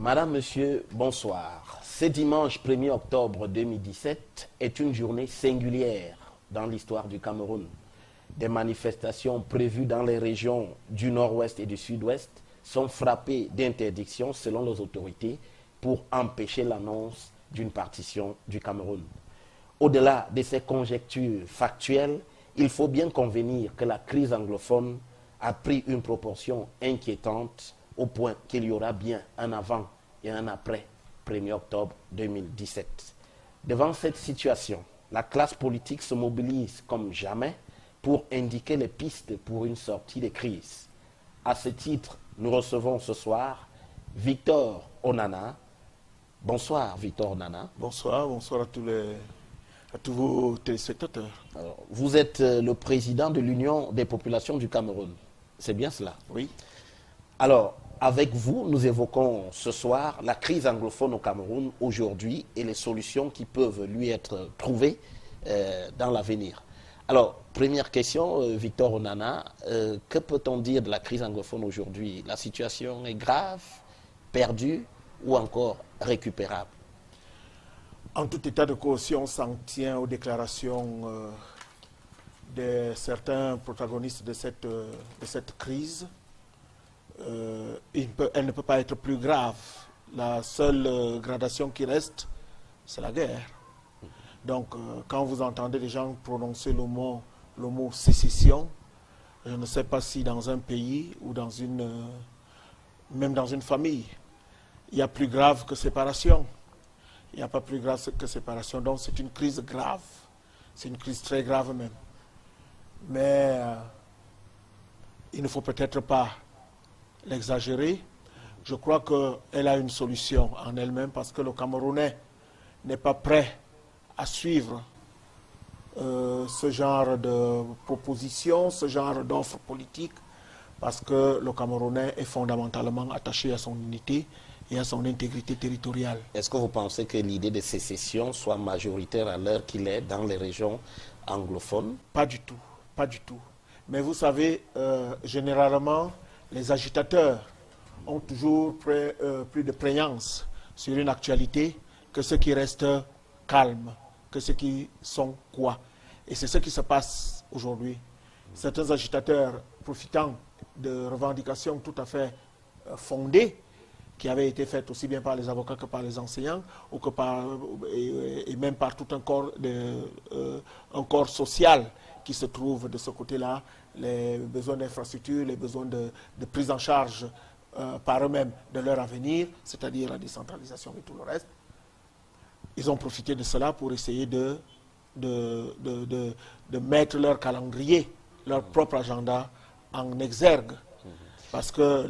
Madame, Monsieur, bonsoir. Ce dimanche 1er octobre 2017 est une journée singulière dans l'histoire du Cameroun. Des manifestations prévues dans les régions du nord-ouest et du sud-ouest sont frappées d'interdiction selon les autorités pour empêcher l'annonce d'une partition du Cameroun. Au-delà de ces conjectures factuelles, il faut bien convenir que la crise anglophone a pris une proportion inquiétante au point qu'il y aura bien un avant et un après 1er octobre 2017. Devant cette situation, la classe politique se mobilise comme jamais pour indiquer les pistes pour une sortie de crise. À ce titre, nous recevons ce soir Victor Onana. Bonsoir Victor Onana. Bonsoir, bonsoir à tous vos téléspectateurs. Alors, vous êtes le président de l'Union des populations du Cameroun. C'est bien cela? Oui. Alors, avec vous, nous évoquons ce soir la crise anglophone au Cameroun aujourd'hui et les solutions qui peuvent lui être trouvées dans l'avenir. Alors, première question, Victor Onana, que peut-on dire de la crise anglophone aujourd'hui? La situation est grave, perdue ou encore récupérable? En tout état de cause, si on s'en tient aux déclarations de certains protagonistes de cette crise, elle ne peut pas être plus grave. La seule gradation qui reste, c'est la guerre. Donc, quand vous entendez les gens prononcer le mot sécession, je ne sais pas si dans un pays ou même dans une famille, il y a plus grave que séparation. Il n'y a pas plus grave que séparation. Donc, c'est une crise grave. C'est une crise très grave même. Mais il ne faut peut-être pas l'exagérer. Je crois qu'elle a une solution en elle-même parce que le Camerounais n'est pas prêt à suivre ce genre de propositions, ce genre d'offres politiques, parce que le Camerounais est fondamentalement attaché à son unité et à son intégrité territoriale. Est-ce que vous pensez que l'idée de sécession soit majoritaire à l'heure qu'il est dans les régions anglophones? Pas du tout, pas du tout. Mais vous savez, généralement, les agitateurs ont toujours plus de prégnance sur une actualité que ceux qui restent calmes, que ceux qui sont quoi. Et c'est ce qui se passe aujourd'hui. Certains agitateurs, profitant de revendications tout à fait fondées, qui avaient été faites aussi bien par les avocats que par les enseignants, ou que et même par tout un corps social qui se trouve de ce côté-là, les besoins d'infrastructures, les besoins de prise en charge par eux-mêmes de leur avenir, c'est-à-dire la décentralisation et tout le reste. Ils ont profité de cela pour essayer de mettre leur calendrier, leur propre agenda en exergue. Parce que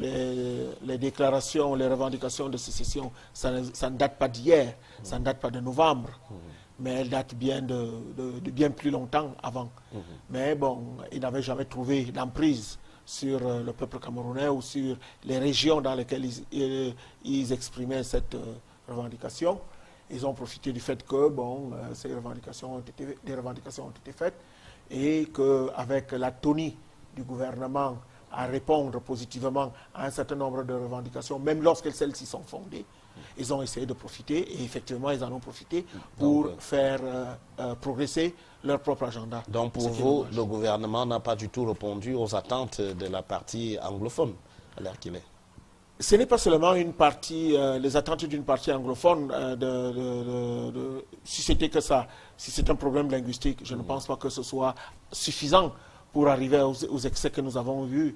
les déclarations, les revendications de sécession, ça ne date pas d'hier, ça ne date pas de novembre, mais elles datent bien de bien plus longtemps avant. Mais bon, ils n'avaient jamais trouvé d'emprise sur le peuple camerounais ou sur les régions dans lesquelles ils exprimaient cette revendication. Ils ont profité du fait que ces revendications ont été faites et qu'avec l'atonie du gouvernement à répondre positivement à un certain nombre de revendications, même lorsque celles-ci sont fondées, ils ont essayé de profiter et effectivement ils en ont profité pour faire progresser leur propre agenda. Donc pour vous, le gouvernement n'a pas du tout répondu aux attentes de la partie anglophone à l'heure qu'il est? Ce n'est pas seulement une partie, les attentes d'une partie anglophone. Si c'était que ça, si c'est un problème linguistique, je ne pense pas que ce soit suffisant pour arriver aux excès que nous avons eu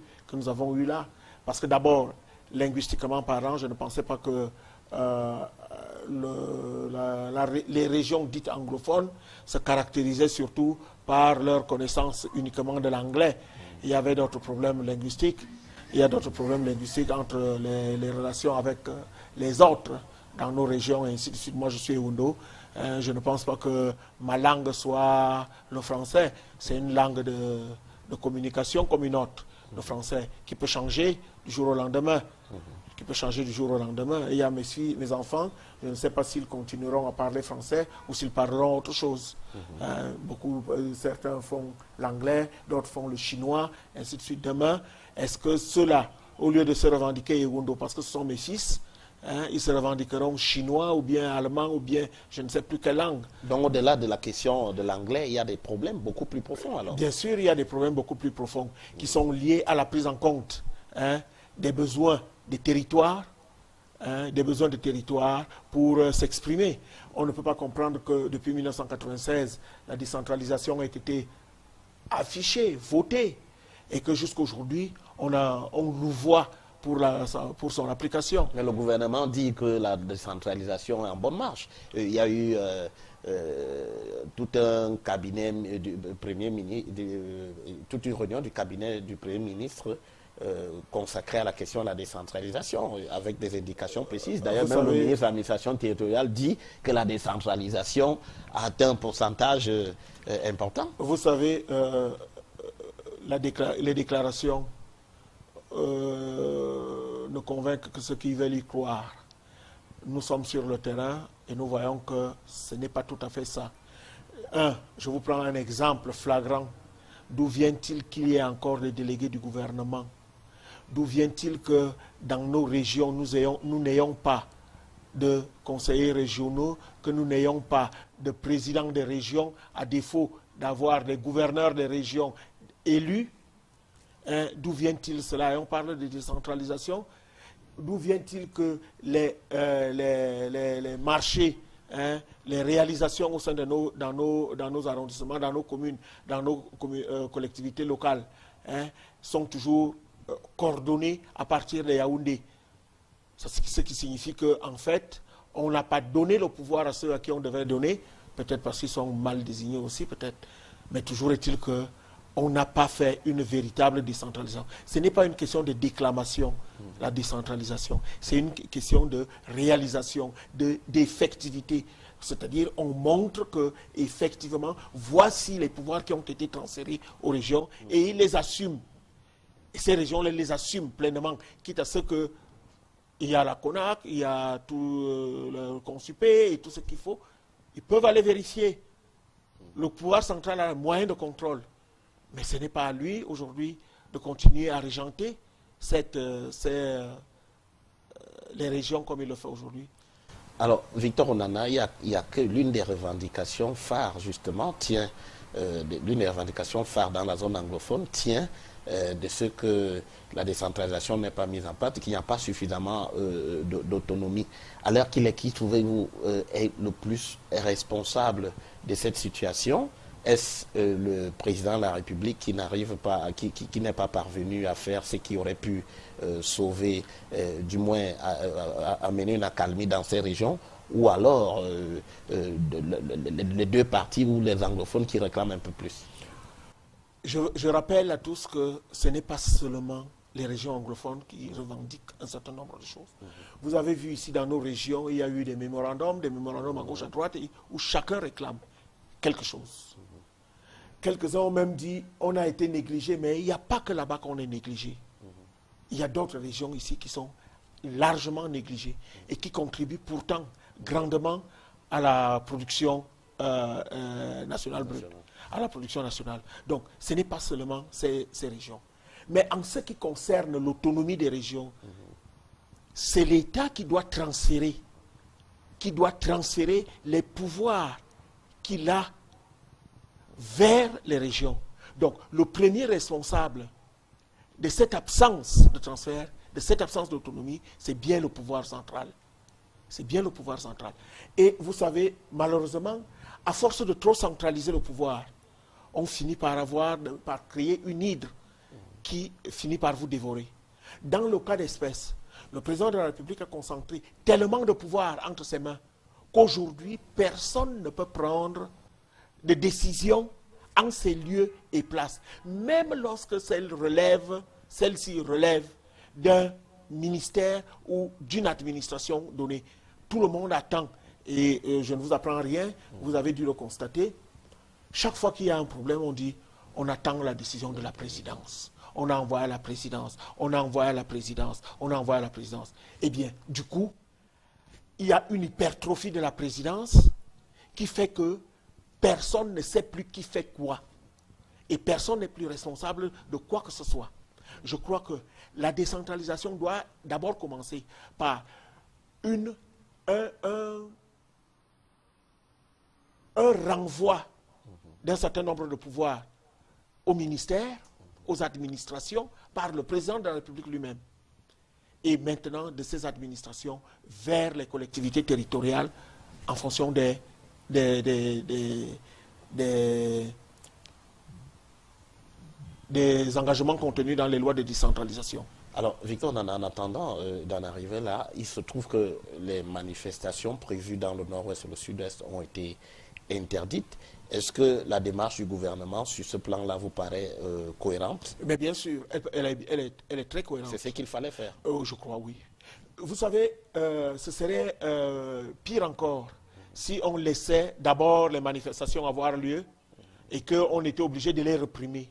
là. Parce que d'abord, linguistiquement parlant, je ne pensais pas que les régions dites anglophones se caractérisaient surtout par leur connaissance uniquement de l'anglais. Il y avait d'autres problèmes linguistiques. Il y a d'autres problèmes linguistiques entre les relations avec les autres dans nos régions et ainsi de suite. Moi, je suis Ewondo. Je ne pense pas que ma langue soit le français. C'est une langue de communication comme une autre, le français, qui peut changer du jour au lendemain. Et il y a mes enfants, je ne sais pas s'ils continueront à parler français ou s'ils parleront autre chose. Certains font l'anglais, d'autres font le chinois, ainsi de suite. Demain, est-ce que ceux-là, au lieu de se revendiquer Ewondo, parce que ce sont mes fils, hein, ils se revendiqueront chinois ou bien allemand ou bien je ne sais plus quelle langue. Donc au-delà de la question de l'anglais, il y a des problèmes beaucoup plus profonds alors. Bien sûr, il y a des problèmes beaucoup plus profonds qui sont liés à la prise en compte, hein, des besoins des territoires, hein, des besoins des territoires pour s'exprimer. On ne peut pas comprendre que depuis 1996, la décentralisation a été affichée, votée, et que jusqu'aujourd'hui, on nous voit pour son application. Mais le gouvernement dit que la décentralisation est en bonne marche. Il y a eu tout un cabinet du Premier ministre, toute une réunion du cabinet du Premier ministre consacrée à la question de la décentralisation, avec des indications précises. D'ailleurs, même le ministre de l'administration territoriale dit que la décentralisation a atteint un pourcentage important. Vous savez, les déclarations ne convainquent que ceux qui veulent y croire. Nous sommes sur le terrain et nous voyons que ce n'est pas tout à fait ça. Je vous prends un exemple flagrant. D'où vient-il qu'il y ait encore des délégués du gouvernement? D'où vient-il que dans nos régions, nous n'ayons pas de conseillers régionaux, que nous n'ayons pas de présidents des régions, à défaut d'avoir des gouverneurs des régions élus? D'où vient-il cela? Et on parle de décentralisation. D'où vient-il que les marchés, hein, les réalisations au sein de dans nos arrondissements, dans nos communes, dans nos collectivités locales, hein, sont toujours coordonnées à partir de Yaoundé? Ce qui signifie qu'en fait, on n'a pas donné le pouvoir à ceux à qui on devait donner, peut-être parce qu'ils sont mal désignés aussi, peut-être. Mais toujours est-il que on n'a pas fait une véritable décentralisation. Ce n'est pas une question de déclamation, la décentralisation. C'est une question de réalisation, d'effectivité. C'est-à-dire, on montre que, effectivement, voici les pouvoirs qui ont été transférés aux régions et ils les assument. Et ces régions les assument pleinement, quitte à ce que il y a la CONAC, il y a tout le Consupé et tout ce qu'il faut. Ils peuvent aller vérifier. Le pouvoir central a un moyen de contrôle. Mais ce n'est pas à lui, aujourd'hui, de continuer à régenter les régions comme il le fait aujourd'hui. Alors, Victor Onana, il y a que l'une des revendications phares, justement, l'une des revendications phares dans la zone anglophone tient de ce que la décentralisation n'est pas mise en place, qu'il n'y a pas suffisamment d'autonomie. Alors qui trouvez-vous est le plus responsable de cette situation? Est-ce le président de la République qui n'arrive pas, qui n'est pas parvenu à faire ce qui aurait pu sauver, du moins amener une accalmie dans ces régions, ou alors les deux partis ou les anglophones qui réclament un peu plus? Je rappelle à tous que ce n'est pas seulement les régions anglophones qui revendiquent un certain nombre de choses. Vous avez vu ici dans nos régions, il y a eu des mémorandums à gauche, à droite, où chacun réclame quelque chose. Quelques-uns ont même dit, on a été négligé, mais il n'y a pas que là-bas qu'on est négligé. Il y a d'autres régions ici qui sont largement négligées et qui contribuent pourtant grandement à la production nationale brute, à la production nationale. Donc, ce n'est pas seulement ces régions. Mais en ce qui concerne l'autonomie des régions, c'est l'État qui doit transférer les pouvoirs qu'il a vers les régions. Donc, le premier responsable de cette absence de transfert, de cette absence d'autonomie, c'est bien le pouvoir central. C'est bien le pouvoir central. Et vous savez, malheureusement, à force de trop centraliser le pouvoir, on finit par créer une hydre qui finit par vous dévorer. Dans le cas d'espèce, le président de la République a concentré tellement de pouvoir entre ses mains qu'aujourd'hui, personne ne peut prendre de décision en ces lieux et places, même lorsque celle-ci relève d'un ministère ou d'une administration donnée. Tout le monde attend, et je ne vous apprends rien, vous avez dû le constater. Chaque fois qu'il y a un problème, on dit, on attend la décision de la présidence. On a envoyé à la présidence, on a envoyé à la présidence, on a envoyé à la présidence. Eh bien, du coup, il y a une hypertrophie de la présidence qui fait que personne ne sait plus qui fait quoi. Et personne n'est plus responsable de quoi que ce soit. Je crois que la décentralisation doit d'abord commencer par un renvoi d'un certain nombre de pouvoirs aux ministères, aux administrations, par le président de la République lui-même. Et maintenant, de ces administrations vers les collectivités territoriales en fonction des engagements contenus dans les lois de décentralisation. Alors, Victor, en attendant d'en arriver là, il se trouve que les manifestations prévues dans le nord-ouest et le sud-est ont été interdites. Est-ce que la démarche du gouvernement sur ce plan-là vous paraît cohérente? Mais bien sûr, elle est très cohérente. C'est ce qu'il fallait faire. Je crois, oui. Vous savez, ce serait pire encore si on laissait d'abord les manifestations avoir lieu et qu'on était obligé de les réprimer.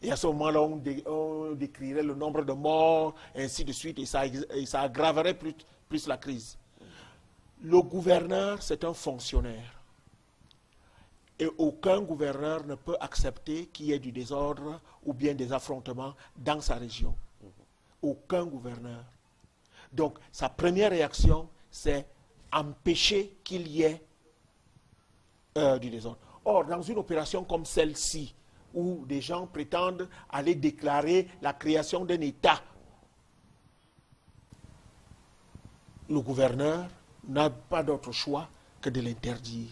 Et à ce moment-là, on décrirait le nombre de morts, et ainsi de suite, et ça aggraverait plus la crise. Le gouverneur, c'est un fonctionnaire. Et aucun gouverneur ne peut accepter qu'il y ait du désordre ou bien des affrontements dans sa région. Aucun gouverneur. Donc, sa première réaction, c'est empêcher qu'il y ait du désordre. Or, dans une opération comme celle-ci, où des gens prétendent aller déclarer la création d'un État, le gouverneur n'a pas d'autre choix que de l'interdire.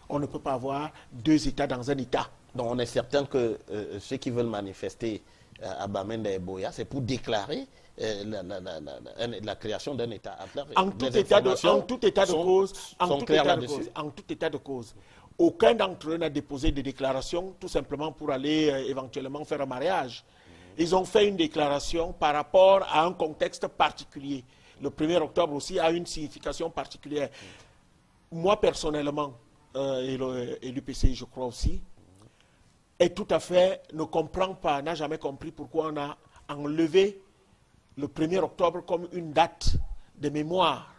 On ne peut pas avoir deux États dans un État. Donc on est certain que ceux qui veulent manifester à Bamenda et Boya, c'est pour déclarer la création d'un État. En tout état de cause, aucun d'entre eux n'a déposé de déclaration tout simplement pour aller éventuellement faire un mariage. Ils ont fait une déclaration par rapport à un contexte particulier. Le 1er octobre aussi a une signification particulière. Moi personnellement, et l'UPCI je crois aussi, est tout à fait, ne comprend pas, n'a jamais compris pourquoi on a enlevé le 1er octobre comme une date de mémoire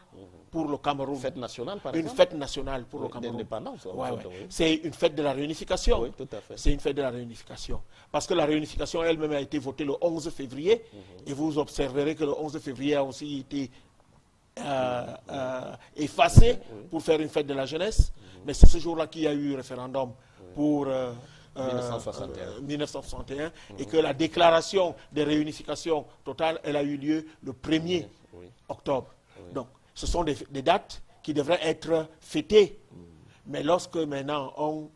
pour le Cameroun. Une fête nationale, par exemple. Une fête nationale pour le Cameroun. D'indépendance. Ouais. C'est une fête de la réunification. Oui, tout à fait. C'est une fête de la réunification. Parce que la réunification elle-même a été votée le 11 février. Et vous observerez que le 11 février a aussi été effacé pour faire une fête de la jeunesse. Mais c'est ce jour-là qu'il y a eu référendum pour 1961 et que la déclaration de réunification totale, elle a eu lieu le 1er octobre. Donc, ce sont des dates qui devraient être fêtées. Mais lorsque maintenant on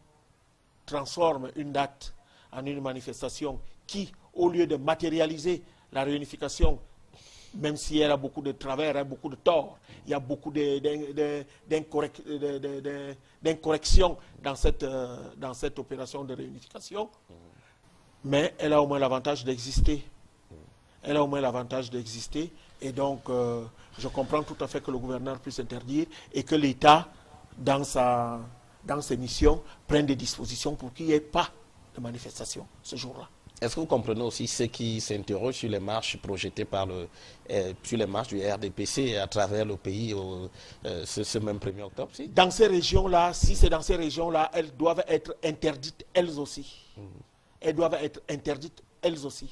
transforme une date en une manifestation qui, au lieu de matérialiser la réunification, même si elle a beaucoup de travers, hein, beaucoup de torts, il y a beaucoup d'incorrections dans cette opération de réunification, mais elle a au moins l'avantage d'exister. Elle a au moins l'avantage d'exister, et donc je comprends tout à fait que le gouverneur puisse interdire et que l'État, dans ses missions, prenne des dispositions pour qu'il n'y ait pas de manifestation ce jour-là. Est-ce que vous comprenez aussi ceux qui s'interrogent sur les marches projetées sur les marches du RDPC à travers le pays ce même 1er octobre? Si? Dans ces régions-là, si c'est dans ces régions-là, elles doivent être interdites elles aussi. Elles doivent être interdites elles aussi.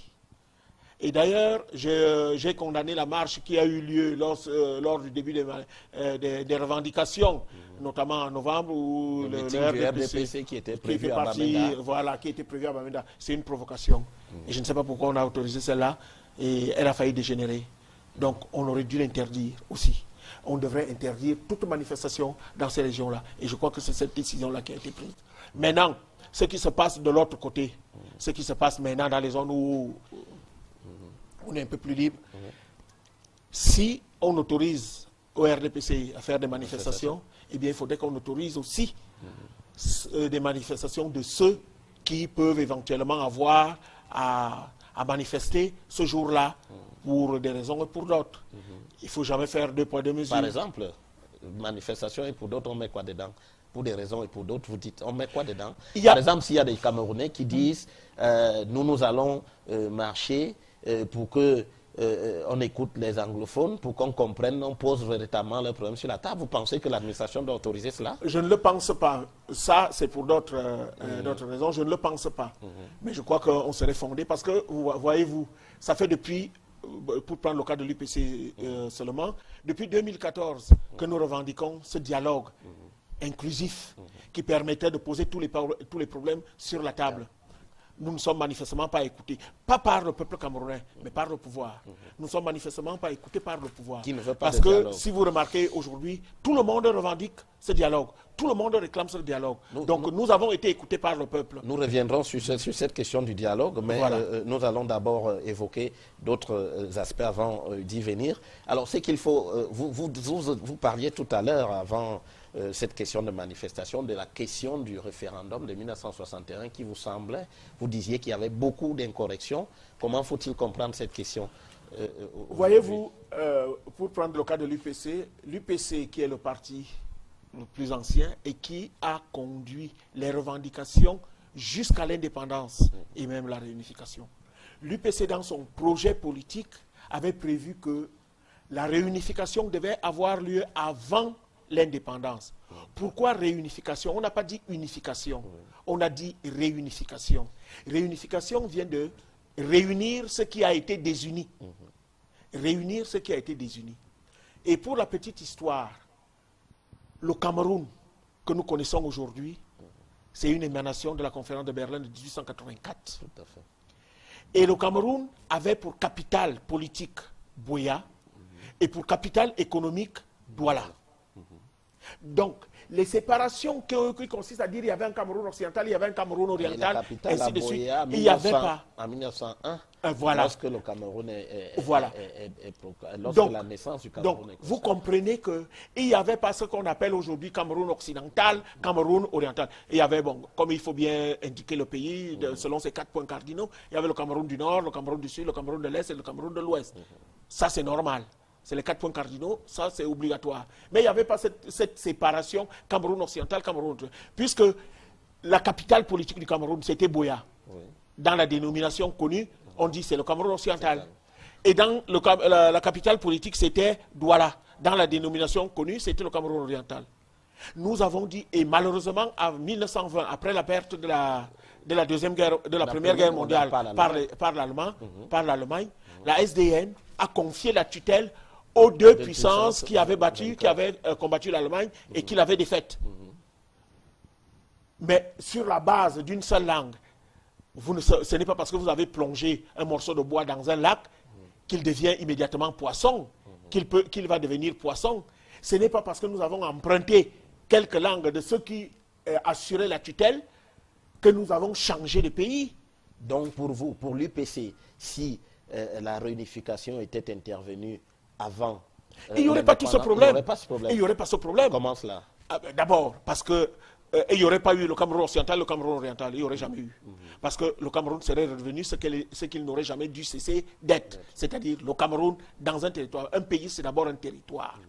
Et d'ailleurs, j'ai condamné la marche qui a eu lieu lors du début des revendications, notamment en novembre, où le RDPC qui était prévu à Bamenda. Voilà, qui était prévu à Bamenda. C'est une provocation. Et je ne sais pas pourquoi on a autorisé celle-là, et elle a failli dégénérer. Donc, on aurait dû l'interdire aussi. On devrait interdire toute manifestation dans ces régions-là. Et je crois que c'est cette décision-là qui a été prise. Maintenant, ce qui se passe de l'autre côté, ce qui se passe maintenant dans les zones où on est un peu plus libre. Si on autorise au RDPC à faire des manifestations, eh bien, il faudrait qu'on autorise aussi des manifestations de ceux qui peuvent éventuellement avoir à manifester ce jour-là pour des raisons et pour d'autres. Il ne faut jamais faire deux poids, deux mesures. Par exemple, manifestation et pour d'autres, on met quoi dedans? Pour des raisons et pour d'autres, vous dites, on met quoi dedans? Par exemple, s'il y a des Camerounais qui disent, nous allons marcher pour que on écoute les anglophones, pour qu'on comprenne, on pose véritablement le problème sur la table. Vous pensez que l'administration doit autoriser cela? Je ne le pense pas. Ça, c'est pour d'autres raisons. Je ne le pense pas. Mais je crois qu'on serait fondé parce que, voyez-vous, ça fait depuis pour prendre le cas de l'UPC seulement, depuis 2014 que nous revendiquons ce dialogue inclusif qui permettait de poser tous les problèmes sur la table. Nous ne sommes manifestement pas écoutés, pas par le peuple camerounais, mais par le pouvoir. Nous ne sommes manifestement pas écoutés par le pouvoir. Qui ne veut pas Parce de que, dialogue. si vous remarquez aujourd'hui, tout le monde revendique ce dialogue. Tout le monde réclame ce dialogue. Donc, nous avons été écoutés par le peuple. Nous reviendrons sur cette question du dialogue, mais Voilà. nous allons d'abord évoquer d'autres aspects avant d'y venir. Alors, c'est qu'il faut... vous parliez tout à l'heure, avant cette question de manifestation, de la question du référendum de 1961 qui vous semblait, vous disiez qu'il y avait beaucoup d'incorrections. Comment faut-il comprendre cette question Voyez-vous, pour prendre le cas de l'UPC, l'UPC qui est le parti le plus ancien et qui a conduit les revendications jusqu'à l'indépendance et même la réunification. L'UPC, dans son projet politique, avait prévu que la réunification devait avoir lieu avant l'indépendance. Pourquoi réunification? On n'a pas dit unification, on a dit réunification. Réunification vient de réunir ce qui a été désuni. Réunir ce qui a été désuni. Et pour la petite histoire, le Cameroun que nous connaissons aujourd'hui, c'est une émanation de la conférence de Berlin de 1884. Tout à fait. Et le Cameroun avait pour capitale politique Buea et pour capitale économique Douala. Donc, les séparations qui consistent à dire qu'il y avait un Cameroun occidental, il y avait un Cameroun oriental, ainsi de suite, il n'y avait pas. En 1901, voilà. lorsque le Cameroun voilà. lorsque donc, la naissance du Cameroun donc, est vous comprenez qu'il n'y avait pas ce qu'on appelle aujourd'hui Cameroun occidental, Cameroun oriental. Il y avait, bon, comme il faut bien indiquer le pays, selon ces 4 points cardinaux, il y avait le Cameroun du Nord, le Cameroun du Sud, le Cameroun de l'Est et le Cameroun de l'Ouest. Ça, c'est normal. C'est les 4 points cardinaux, ça c'est obligatoire. Mais il n'y avait pas cette séparation Cameroun occidental, Cameroun oriental. Puisque la capitale politique du Cameroun, c'était Buea. Oui. Dans la dénomination connue, on dit c'est le Cameroun occidental. Et dans la capitale politique, c'était Douala. Dans la dénomination connue, c'était le Cameroun oriental. Nous avons dit, et malheureusement, en 1920, après la perte de la deuxième guerre, de la première guerre mondiale par l'Allemagne, la SDN a confié la tutelle aux deux puissances qui avaient combattu l'Allemagne et qui l'avaient défaite. Mais sur la base d'une seule langue, ce n'est pas parce que vous avez plongé un morceau de bois dans un lac qu'il devient immédiatement poisson, qu'il va devenir poisson. Ce n'est pas parce que nous avons emprunté quelques langues de ceux qui assuraient la tutelle que nous avons changé de pays. Donc pour vous, pour l'UPC, si la réunification était intervenue avant... il n'y aurait pas tout ce problème. Il n'y aurait pas ce problème. Il n'y aurait pas ce problème. Comment cela? D'abord, parce que il n'y aurait pas eu le Cameroun occidental, le Cameroun oriental. Il n'y aurait jamais eu. Parce que le Cameroun serait revenu ce qu'il n'aurait jamais dû cesser d'être. C'est-à-dire le Cameroun dans un territoire. Un pays, c'est d'abord un territoire.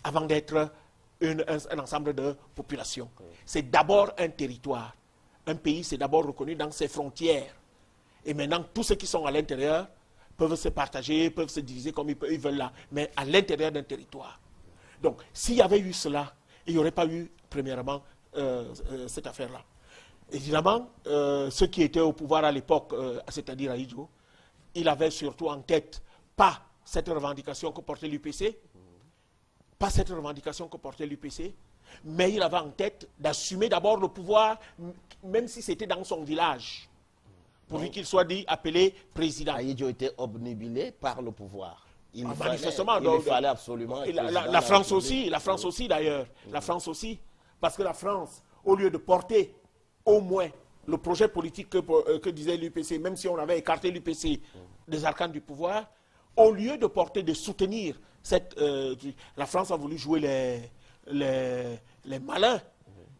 Avant d'être un ensemble de populations. C'est d'abord un territoire. Un pays, c'est d'abord reconnu dans ses frontières. Et maintenant, tous ceux qui sont à l'intérieur peuvent se partager, peuvent se diviser comme ils veulent là, mais à l'intérieur d'un territoire. Donc, s'il y avait eu cela, il n'y aurait pas eu, premièrement, cette affaire-là. Évidemment, ceux qui étaient au pouvoir à l'époque, c'est-à-dire Ahidjo, il avait surtout en tête pas cette revendication que portait l'UPC, mais il avait en tête d'assumer d'abord le pouvoir, même si c'était dans son village, pourvu qu'il soit appelé président. Ahidjo était obnubilé par le pouvoir. Il fallait absolument... La France aussi d'ailleurs. La France aussi. Parce que la France, au lieu de porter au moins le projet politique que disait l'UPC, même si on avait écarté l'UPC des arcanes du pouvoir, au lieu de soutenir la France a voulu jouer les malins.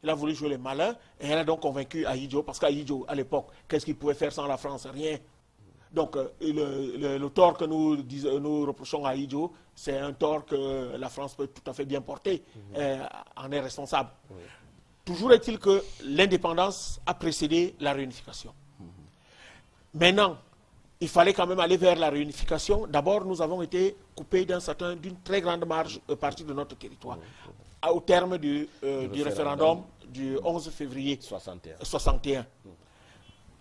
Elle a voulu jouer les malins et elle a donc convaincu Ahidjo, parce qu'Ahidjo, à l'époque, qu'est-ce qu'il pouvait faire sans la France? Rien. Donc, le tort que nous reprochons à Ahidjo, c'est un tort que la France peut tout à fait bien porter, en est responsable. Toujours est-il que l'indépendance a précédé la réunification. Maintenant, il fallait quand même aller vers la réunification. D'abord, nous avons été coupés d'une très grande partie de notre territoire. Au terme du référendum du 11 février 61.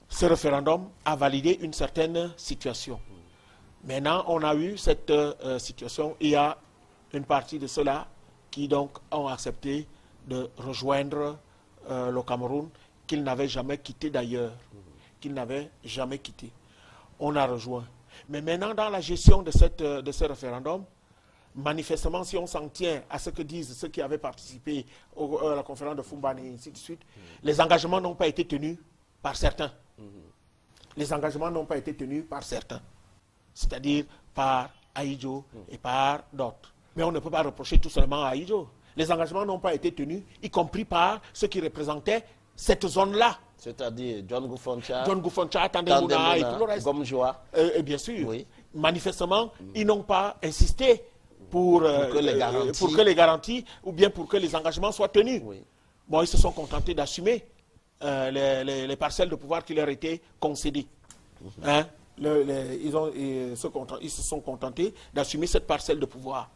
Ce référendum a validé une certaine situation. Maintenant, on a eu cette situation. Il y a une partie de ceux-là qui donc ont accepté de rejoindre le Cameroun, qu'ils n'avaient jamais quitté d'ailleurs, qu'ils n'avaient jamais quitté. On a rejoint. Mais maintenant, dans la gestion de ce référendum, manifestement, si on s'en tient à ce que disent ceux qui avaient participé à la conférence de Fumban et ainsi de suite, les engagements n'ont pas été tenus par certains. Les engagements n'ont pas été tenus par certains. C'est-à-dire par Ahidjo et par d'autres. Mais on ne peut pas reprocher tout seulement à Ahidjo. Les engagements n'ont pas été tenus, y compris par ceux qui représentaient cette zone-là. C'est-à-dire John Goufoncha, Tandemuna et tout le reste. Gomjoa. Et bien sûr. Oui. Manifestement, ils n'ont pas insisté pour que les garanties ou bien pour que les engagements soient tenus. Oui. Bon, ils se sont contentés d'assumer les parcelles de pouvoir qui leur étaient concédées. Hein? Ils se sont contentés d'assumer cette parcelle de pouvoir.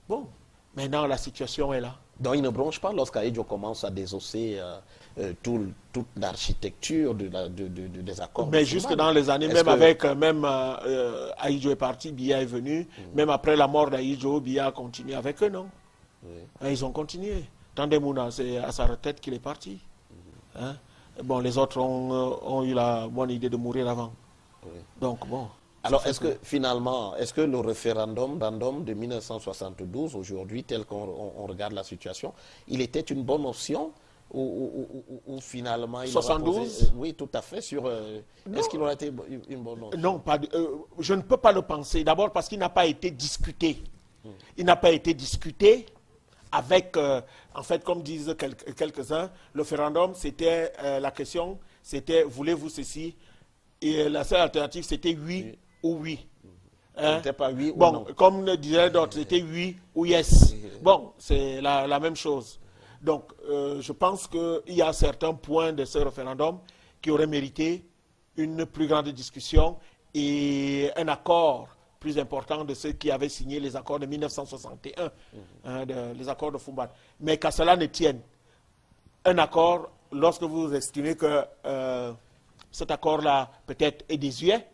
Bon, maintenant la situation est là. Donc il ne bronche pas lorsqu'Ahidjo commence à désosser toute l'architecture des accords. Mais jusque dans les années, avec Ahidjo est parti, Biya est venu, même après la mort d'Ahidjo, Biya a continué avec eux, non? Oui. Ils ont continué. Tandemuna, c'est à sa retraite qu'il est parti. Hein? Bon, les autres ont eu la bonne idée de mourir avant. Oui. Donc bon. Alors, est-ce que finalement, est-ce que le référendum de 1972, aujourd'hui, tel qu'on regarde la situation, il était une bonne option ou finalement... Il 72 oui, tout à fait. Est-ce qu'il aurait été une bonne option? Non, je ne peux pas le penser. D'abord parce qu'il n'a pas été discuté. Il n'a pas été discuté avec, en fait, comme disent quelques-uns, le référendum, c'était la question, c'était voulez-vous ceci? Et la seule alternative, c'était oui ou oui. Hein? C'était pas oui ou bon, non. Comme le disaient d'autres, c'était oui ou yes. Bon, c'est la même chose. Donc, je pense qu'il y a certains points de ce référendum qui auraient mérité une plus grande discussion et un accord plus important de ceux qui avaient signé les accords de 1961, les accords de Fumban. Mais qu'à cela ne tienne, un accord, lorsque vous estimez que cet accord-là peut-être est désuet,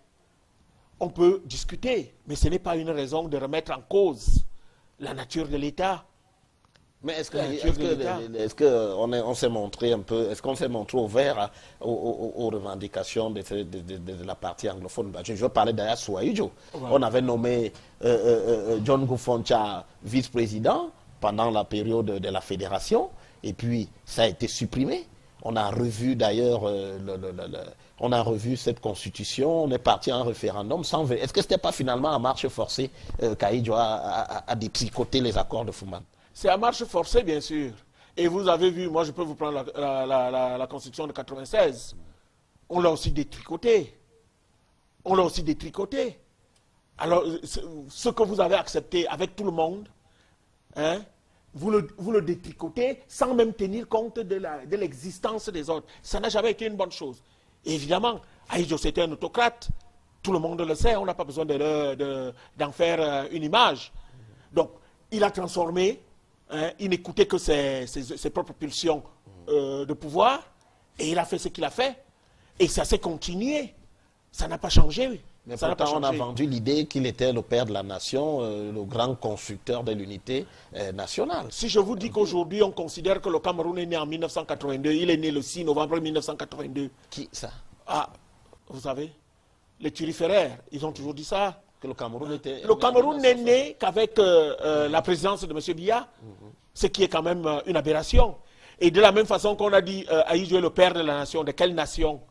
on peut discuter, mais ce n'est pas une raison de remettre en cause la nature de l'État. Mais est-ce qu'on s'est montré un peu, est-ce qu'on s'est montré ouvert aux revendications de la partie anglophone? Je veux parler d'ailleurs Ahidjo. Ouais. On avait nommé John Goufoncha vice-président pendant la période de la fédération, et puis ça a été supprimé. On a revu d'ailleurs on a revu cette constitution, on est parti à un référendum sans... Est-ce que ce n'était pas finalement à marche forcée qu'Ahidjo a détricoté les accords de Fumban? C'est à marche forcée, bien sûr. Et vous avez vu, moi je peux vous prendre la constitution de 96. On l'a aussi détricoté. On l'a aussi détricoté. Alors, ce que vous avez accepté avec tout le monde, hein, vous le détricotez sans même tenir compte de l'existence des autres. Ça n'a jamais été une bonne chose. Et évidemment, Ahidjo c'était un autocrate. Tout le monde le sait, on n'a pas besoin d'en faire une image. Donc, il a transformé, hein, il n'écoutait que ses propres pulsions de pouvoir, et il a fait ce qu'il a fait. Et ça s'est continué. Ça n'a pas changé. Mais pourtant, on a vendu l'idée qu'il était le père de la nation, le grand constructeur de l'unité nationale. Si je vous dis qu'aujourd'hui, on considère que le Cameroun est né en 1982, il est né le 6 novembre 1982. Qui ça? Ah, vous savez, les turiféraires, ils ont toujours dit ça. Que le Cameroun était... Le Cameroun n'est né qu'avec la présidence de M. Biya, ce qui est quand même une aberration. Et de la même façon qu'on a dit Ahidjo est le père de la nation, de quelle nation?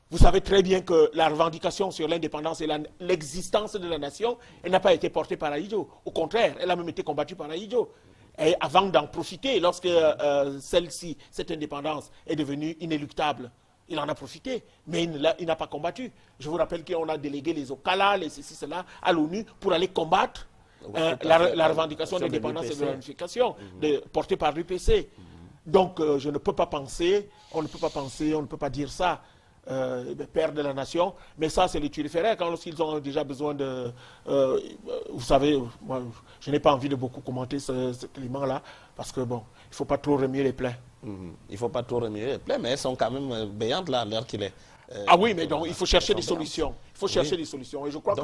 Vous savez très bien que la revendication sur l'indépendance et l'existence de la nation, elle n'a pas été portée par Ahidjo. Au contraire, elle a même été combattue par Ahidjo. Et avant d'en profiter, lorsque celle-ci, cette indépendance, est devenue inéluctable, il en a profité, mais il n'a pas combattu. Je vous rappelle qu'on a délégué les Okala, les ceci, cela, à l'ONU pour aller combattre la revendication d'indépendance et de l'unification portée par l'UPC. Donc, je ne peux pas penser, on ne peut pas dire ça. Père de la nation, mais ça c'est les turiféraires quand lorsqu'ils ont déjà besoin de vous savez, moi je n'ai pas envie de beaucoup commenter ce climat là parce que bon, il ne faut pas trop remuer les plaies. Il ne faut pas trop remuer les plaies, mais elles sont quand même béantes là à l'heure qu'il est. Ah oui, mais donc il faut chercher des solutions. Il faut chercher des solutions. Et je crois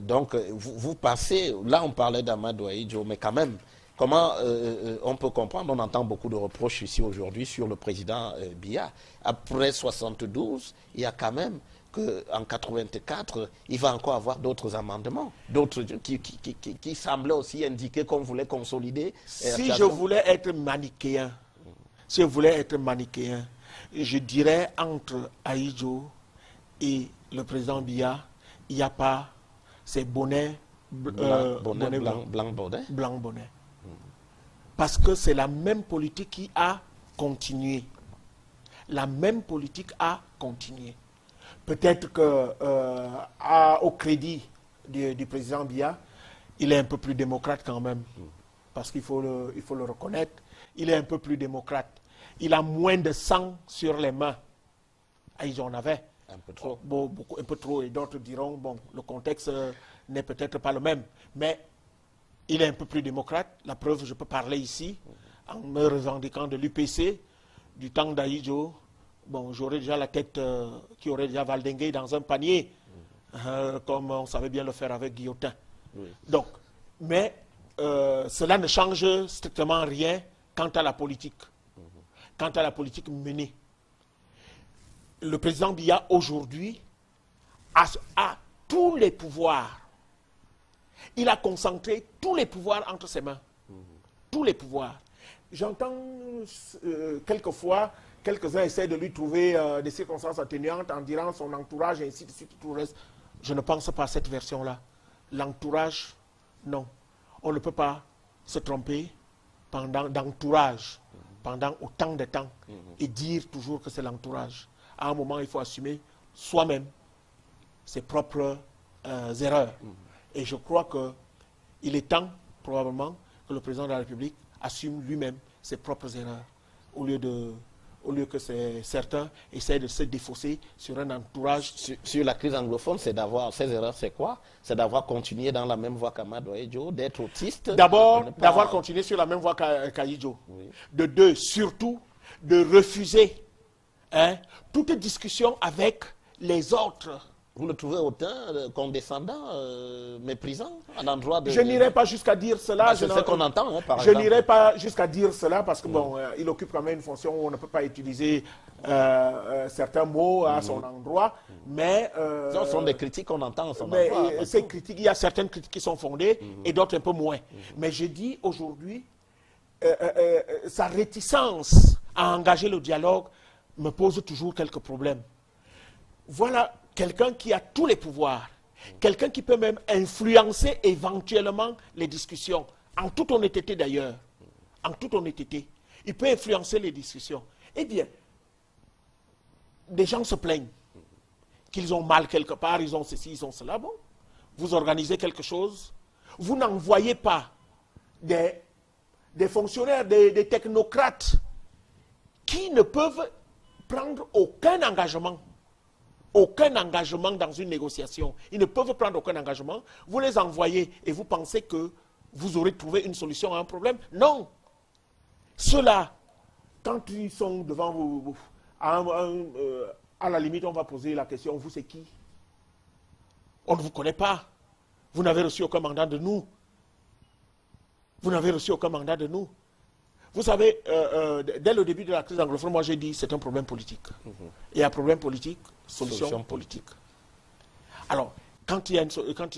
donc, vous passez, là on parlait d'Amadou Ahidjo, mais quand même, comment on peut comprendre, on entend beaucoup de reproches ici aujourd'hui sur le président Biya. Après 72, il y a quand même qu'en 84, il va encore avoir d'autres amendements, d'autres qui semblaient aussi indiquer qu'on voulait consolider. Si je voulais être manichéen, je dirais entre Ahidjo et le président Biya, il n'y a pas ces bonnets blanc bonnet. Parce que c'est la même politique qui a continué. La même politique a continué. Peut-être qu'au crédit du président Biya, il est un peu plus démocrate quand même. Parce qu'il faut le reconnaître. Il est un peu plus démocrate. Il a moins de sang sur les mains. Ils en avaient. Un peu trop. Un peu trop. Et d'autres diront, bon, le contexte n'est peut-être pas le même. Mais il est un peu plus démocrate. La preuve, je peux parler ici, en me revendiquant de l'UPC, du temps d'Ahidjo. Bon, j'aurais déjà la tête qui aurait déjà valdingué dans un panier, comme on savait bien le faire avec Guillotin. Oui. Donc, mais cela ne change strictement rien quant à la politique. Quant à la politique menée. Le président Biya, aujourd'hui, a tous les pouvoirs. Il a concentré tous les pouvoirs entre ses mains. Tous les pouvoirs. J'entends quelquefois, quelques-uns essaient de lui trouver des circonstances atténuantes en disant son entourage et ainsi de suite, tout le reste. Je ne pense pas à cette version-là. L'entourage, non. On ne peut pas se tromper d'entourage pendant autant de temps et dire toujours que c'est l'entourage. À un moment, il faut assumer soi-même ses propres erreurs. Et je crois qu'il est temps, probablement, que le président de la République assume lui-même ses propres erreurs, au lieu que certains essayent de se défausser sur un entourage. Sur la crise anglophone, c'est d'avoir, ces erreurs, c'est quoi? C'est d'avoir continué dans la même voie qu'Amadou Ahidjo, d'être autiste. D'abord, d'avoir continué sur la même voie qu'Ahidjo. Oui. De deux, surtout, de refuser toute discussion avec les autres. Vous le trouvez autant condescendant, méprisant à l'endroit de... Je n'irai pas jusqu'à dire cela. C'est ce qu'on entend, par exemple. Je n'irai pas jusqu'à dire cela parce que, bon, il occupe quand même une fonction où on ne peut pas utiliser certains mots à son endroit, mais... ce sont des critiques qu'on entend à son endroit. Ces critiques, il y a certaines critiques qui sont fondées et d'autres un peu moins. Mais je dis aujourd'hui, sa réticence à engager le dialogue me pose toujours quelques problèmes. Voilà quelqu'un qui a tous les pouvoirs, quelqu'un qui peut même influencer éventuellement les discussions, en toute honnêteté d'ailleurs, en toute honnêteté, il peut influencer les discussions. Eh bien, des gens se plaignent qu'ils ont mal quelque part, ils ont ceci, ils ont cela. Bon, vous organisez quelque chose, vous n'envoyez pas des fonctionnaires, des technocrates qui ne peuvent prendre aucun engagement dans une négociation. Ils ne peuvent prendre aucun engagement. Vous les envoyez et vous pensez que vous aurez trouvé une solution à un problème. Non. Ceux-là, quand ils sont devant vous, à la limite, on va poser la question, vous c'est qui? On ne vous connaît pas. Vous n'avez reçu aucun mandat de nous. Vous n'avez reçu aucun mandat de nous. Vous savez, dès le début de la crise anglophone, moi j'ai dit c'est un problème politique. Et un problème politique, solution politique. Alors, quand il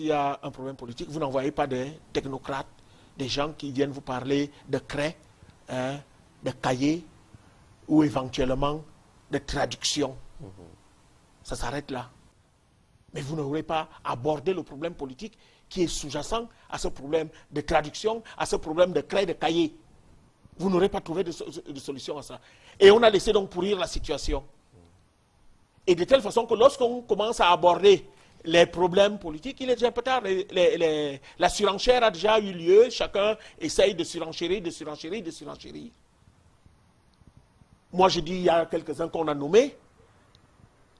y a un problème politique, vous n'envoyez pas des technocrates, des gens qui viennent vous parler de craie, de cahiers ou éventuellement de traduction. Ça s'arrête là. Mais vous n'aurez pas abordé le problème politique qui est sous-jacent à ce problème de traduction, à ce problème de craie, de cahiers. Vous n'aurez pas trouvé de solution à ça. Et on a laissé donc pourrir la situation. Et de telle façon que lorsqu'on commence à aborder les problèmes politiques, il est déjà un peu tard. La surenchère a déjà eu lieu. Chacun essaye de surenchérir, de surenchérir, de surenchérir. Moi, je dis, il y a quelques-uns qu'on a nommés,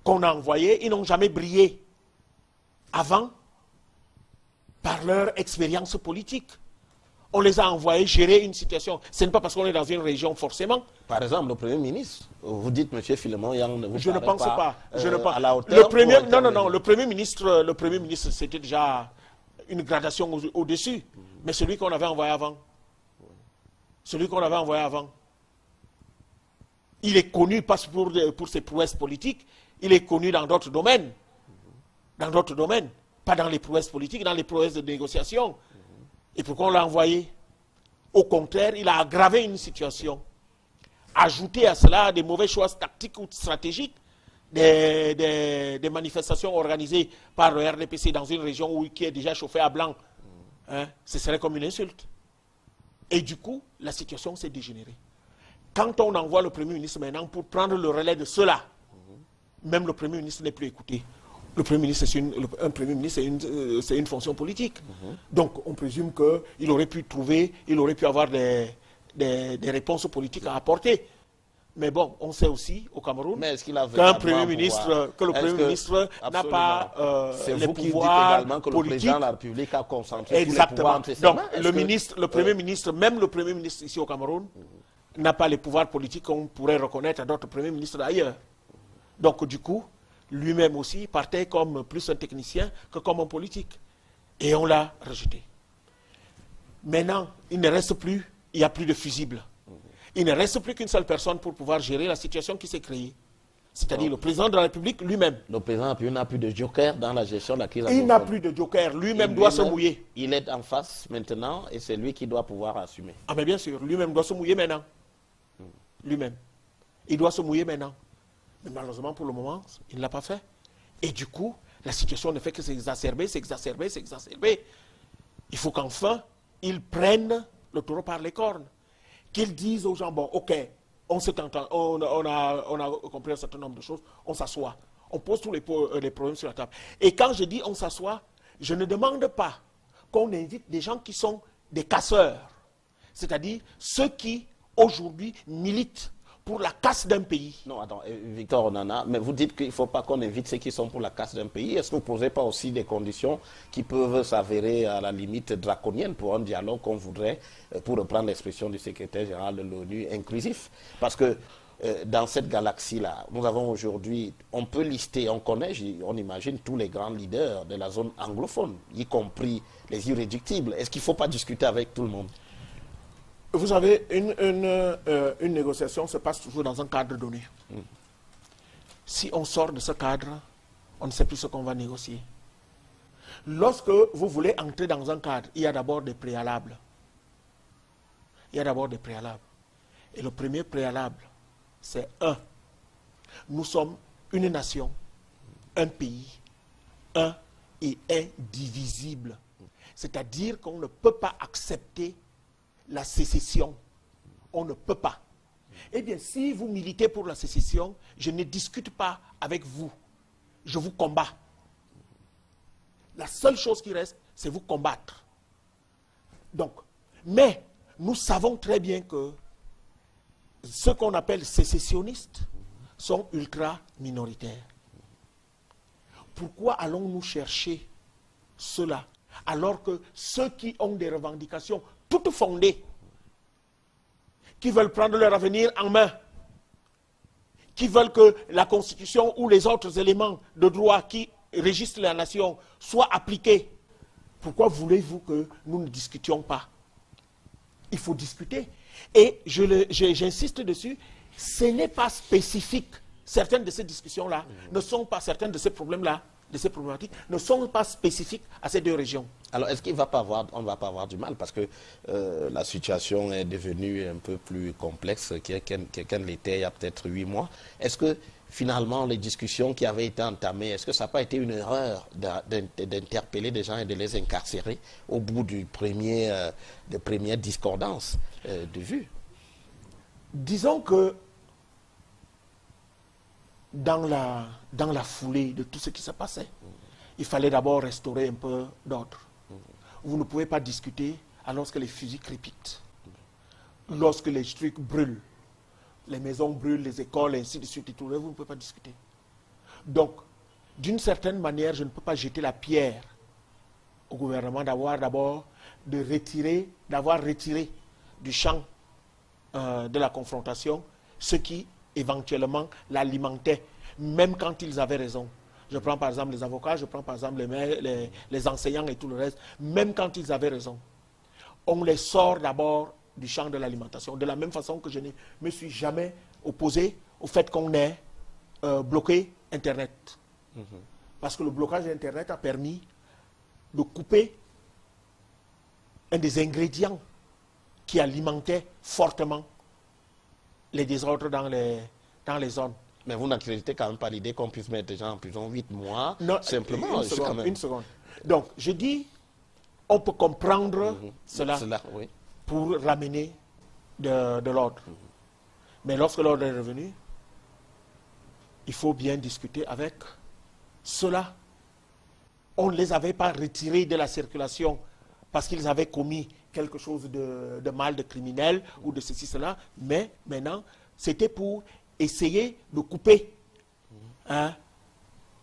qu'on a envoyés, ils n'ont jamais brillé avant par leur expérience politique. On les a envoyés gérer une situation. Ce n'est pas parce qu'on est dans une région forcément. Par exemple, le Premier ministre, vous dites, M. Philemon Yang, ne vous Je ne pense pas. Je ne pense. À la hauteur non. Le Premier ministre, c'était déjà une gradation au-dessus. Mais celui qu'on avait envoyé avant. Celui qu'on avait envoyé avant. Il est connu, pas pour ses prouesses politiques, il est connu dans d'autres domaines. Dans d'autres domaines. Pas dans les prouesses politiques, dans les prouesses de négociation. Et pourquoi on l'a envoyé? Au contraire, il a aggravé une situation. Ajouter à cela des mauvais choix tactiques ou stratégiques, des manifestations organisées par le RDPC dans une région qui est déjà chauffée à blanc, hein, ce serait comme une insulte. Et du coup, la situation s'est dégénérée. Quand on envoie le Premier ministre maintenant pour prendre le relais de cela, même le Premier ministre n'est plus écouté. Le Premier ministre, un Premier ministre, c'est une fonction politique. Donc, on présume qu'il aurait pu trouver, il aurait pu avoir des réponses politiques à apporter. Mais bon, on sait aussi au Cameroun qu'un Premier ministre, que le Premier ministre n'a pas les pouvoirs également que politiques. Le président de la République a concentré tous les pouvoirs entre ses mains. Le Premier ministre, même le Premier ministre ici au Cameroun, n'a pas les pouvoirs politiques qu'on pourrait reconnaître à d'autres Premiers ministres d'ailleurs. Donc, du coup, lui-même aussi partait comme plus un technicien que comme un politique. Et on l'a rejeté. Maintenant, il ne reste plus, il n'y a plus de fusible. Il ne reste plus qu'une seule personne pour pouvoir gérer la situation qui s'est créée. C'est-à-dire le président de la République lui-même. Le président n'a plus de joker dans la gestion de la crise. Il n'a plus de joker. Lui-même doit se mouiller. Il est en face maintenant et c'est lui qui doit pouvoir assumer. Ah mais bien sûr, lui-même doit se mouiller maintenant. Lui-même. Il doit se mouiller maintenant. Mais malheureusement, pour le moment, il ne l'a pas fait. Et du coup, la situation ne fait que s'exacerber. Il faut qu'enfin, ils prennent le taureau par les cornes. Qu'ils disent aux gens, bon, ok, on a compris un certain nombre de choses, on s'assoit. On pose tous les problèmes sur la table. Et quand je dis on s'assoit, je ne demande pas qu'on invite des gens qui sont des casseurs. C'est-à-dire ceux qui, aujourd'hui, militent pour la casse d'un pays. Non, attends, Victor Onana, mais vous dites qu'il ne faut pas qu'on invite ceux qui sont pour la casse d'un pays. Est-ce que vous ne posez pas aussi des conditions qui peuvent s'avérer à la limite draconiennes pour un dialogue qu'on voudrait, pour reprendre l'expression du secrétaire général de l'ONU, inclusif? Parce que dans cette galaxie-là, nous avons aujourd'hui, on peut lister, on connaît, on imagine tous les grands leaders de la zone anglophone, y compris les irréductibles. Est-ce qu'il ne faut pas discuter avec tout le monde? Vous savez, une négociation se passe toujours dans un cadre donné. Si on sort de ce cadre, on ne sait plus ce qu'on va négocier. Lorsque vous voulez entrer dans un cadre, il y a d'abord des préalables. Et le premier préalable, c'est nous sommes une nation, un pays, un et indivisible. C'est-à-dire qu'on ne peut pas accepter la sécession. On ne peut pas. Eh bien, si vous militez pour la sécession, je ne discute pas avec vous. Je vous combats. La seule chose qui reste, c'est vous combattre. Donc, mais nous savons très bien que ceux qu'on appelle sécessionnistes sont ultra minoritaires. Pourquoi allons-nous chercher cela alors que ceux qui ont des revendications toutes fondées, qui veulent prendre leur avenir en main, qui veulent que la Constitution ou les autres éléments de droit qui régissent la nation soient appliqués, pourquoi voulez-vous que nous ne discutions pas? Il faut discuter. Et j'insiste dessus, ce n'est pas spécifique. Certaines de ces discussions-là ne sont pas, certaines de ces problèmes-là, de ces problématiques, ne sont pas spécifiques à ces deux régions. Alors, est-ce qu'on ne va pas avoir du mal parce que la situation est devenue un peu plus complexe qu'elle l'était il y a peut-être 8 mois. Est-ce que finalement, les discussions qui avaient été entamées, est-ce que ça n'a pas été une erreur d'interpeller des gens et de les incarcérer au bout des premières discordances de vue? Disons que dans la foulée de tout ce qui se passait, il fallait d'abord restaurer un peu d'ordre. Vous ne pouvez pas discuter alors que les fusils crépitent, lorsque les trucs brûlent, les maisons brûlent, les écoles, ainsi de suite et tout, vous ne pouvez pas discuter. Donc, d'une certaine manière, je ne peux pas jeter la pierre au gouvernement d'avoir retiré du champ de la confrontation ce qui éventuellement l'alimentaient, même quand ils avaient raison. Je prends par exemple les avocats, je prends par exemple les enseignants et tout le reste, même quand ils avaient raison. On les sort d'abord du champ de l'alimentation, de la même façon que je ne me suis jamais opposé au fait qu'on ait bloqué Internet. Parce que le blocage d'Internet a permis de couper un des ingrédients qui alimentait fortement les désordres dans les zones. Mais vous n'accréditez quand même pas l'idée qu'on puisse mettre des gens en prison 8 mois, non, simplement. Une seconde. Donc, je dis, on peut comprendre cela oui, pour ramener de l'ordre. Mais lorsque l'ordre est revenu, il faut bien discuter avec ceux-là. On ne les avait pas retirés de la circulation parce qu'ils avaient commis quelque chose de mal, de criminel ou de ceci, cela. Mais maintenant, c'était pour essayer de couper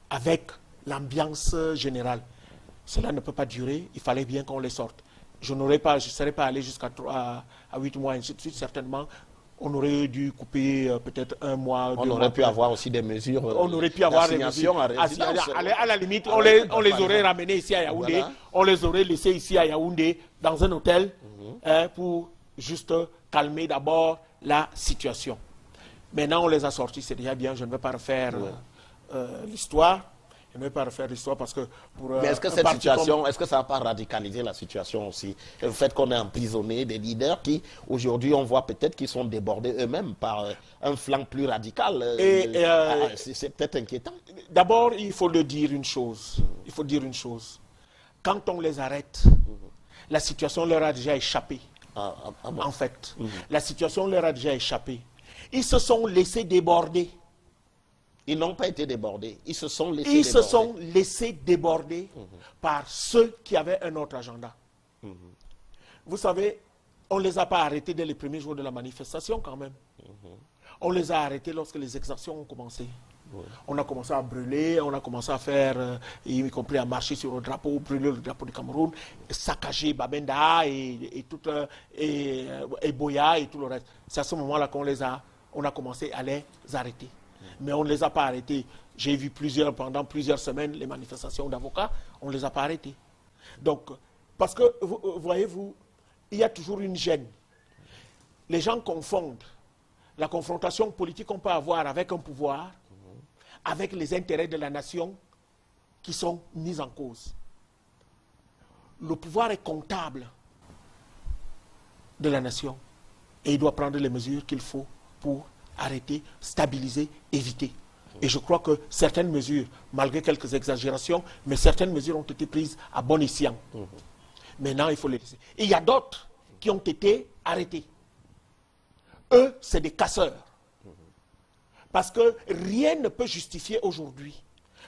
avec l'ambiance générale. Cela ne peut pas durer, il fallait bien qu'on les sorte. Je ne serais pas allé jusqu'à 8 mois, ainsi de suite, certainement. On aurait dû couper peut-être 1 mois, 2 mois. On aurait pu avoir aussi des mesures d'assignation à résidence. À la limite, on les aurait ramenés ici à Yaoundé, voilà. On les aurait laissés ici à Yaoundé, dans un hôtel, pour juste calmer d'abord la situation. Maintenant, on les a sortis, c'est déjà bien, je ne vais pas refaire l'histoire. Je ne vais pas refaire l'histoire parce que... Mais est-ce que cette situation, est-ce que ça n'a pas radicalisé la situation aussi? Le fait qu'on ait emprisonné des leaders qui, aujourd'hui, on voit peut-être qu'ils sont débordés eux-mêmes par un flanc plus radical. C'est peut-être inquiétant. D'abord, il faut le dire une chose. Il faut dire une chose. Quand on les arrête, la situation leur a déjà échappé. Bon. En fait, la situation leur a déjà échappé. Ils se sont laissés déborder. Ils n'ont pas été débordés. Ils se sont laissés déborder par ceux qui avaient un autre agenda. Vous savez, on ne les a pas arrêtés dès les premiers jours de la manifestation quand même. On les a arrêtés lorsque les exactions ont commencé. On a commencé à brûler, on a commencé à faire, y compris à marcher sur le drapeau, brûler le drapeau du Cameroun, saccager Babenda et Boya et tout le reste. C'est à ce moment-là qu'on a commencé à les arrêter. Mais on ne les a pas arrêtés. J'ai vu pendant plusieurs semaines les manifestations d'avocats, on ne les a pas arrêtés. Donc, parce que, voyez-vous, il y a toujours une gêne. Les gens confondent la confrontation politique qu'on peut avoir avec un pouvoir, avec les intérêts de la nation qui sont mis en cause. Le pouvoir est comptable de la nation et il doit prendre les mesures qu'il faut pour arrêter, stabiliser, éviter. Et je crois que certaines mesures, malgré quelques exagérations, mais certaines mesures ont été prises à bon escient. Maintenant, il faut les laisser. Et il y a d'autres qui ont été arrêtés. Eux, c'est des casseurs. Parce que rien ne peut justifier aujourd'hui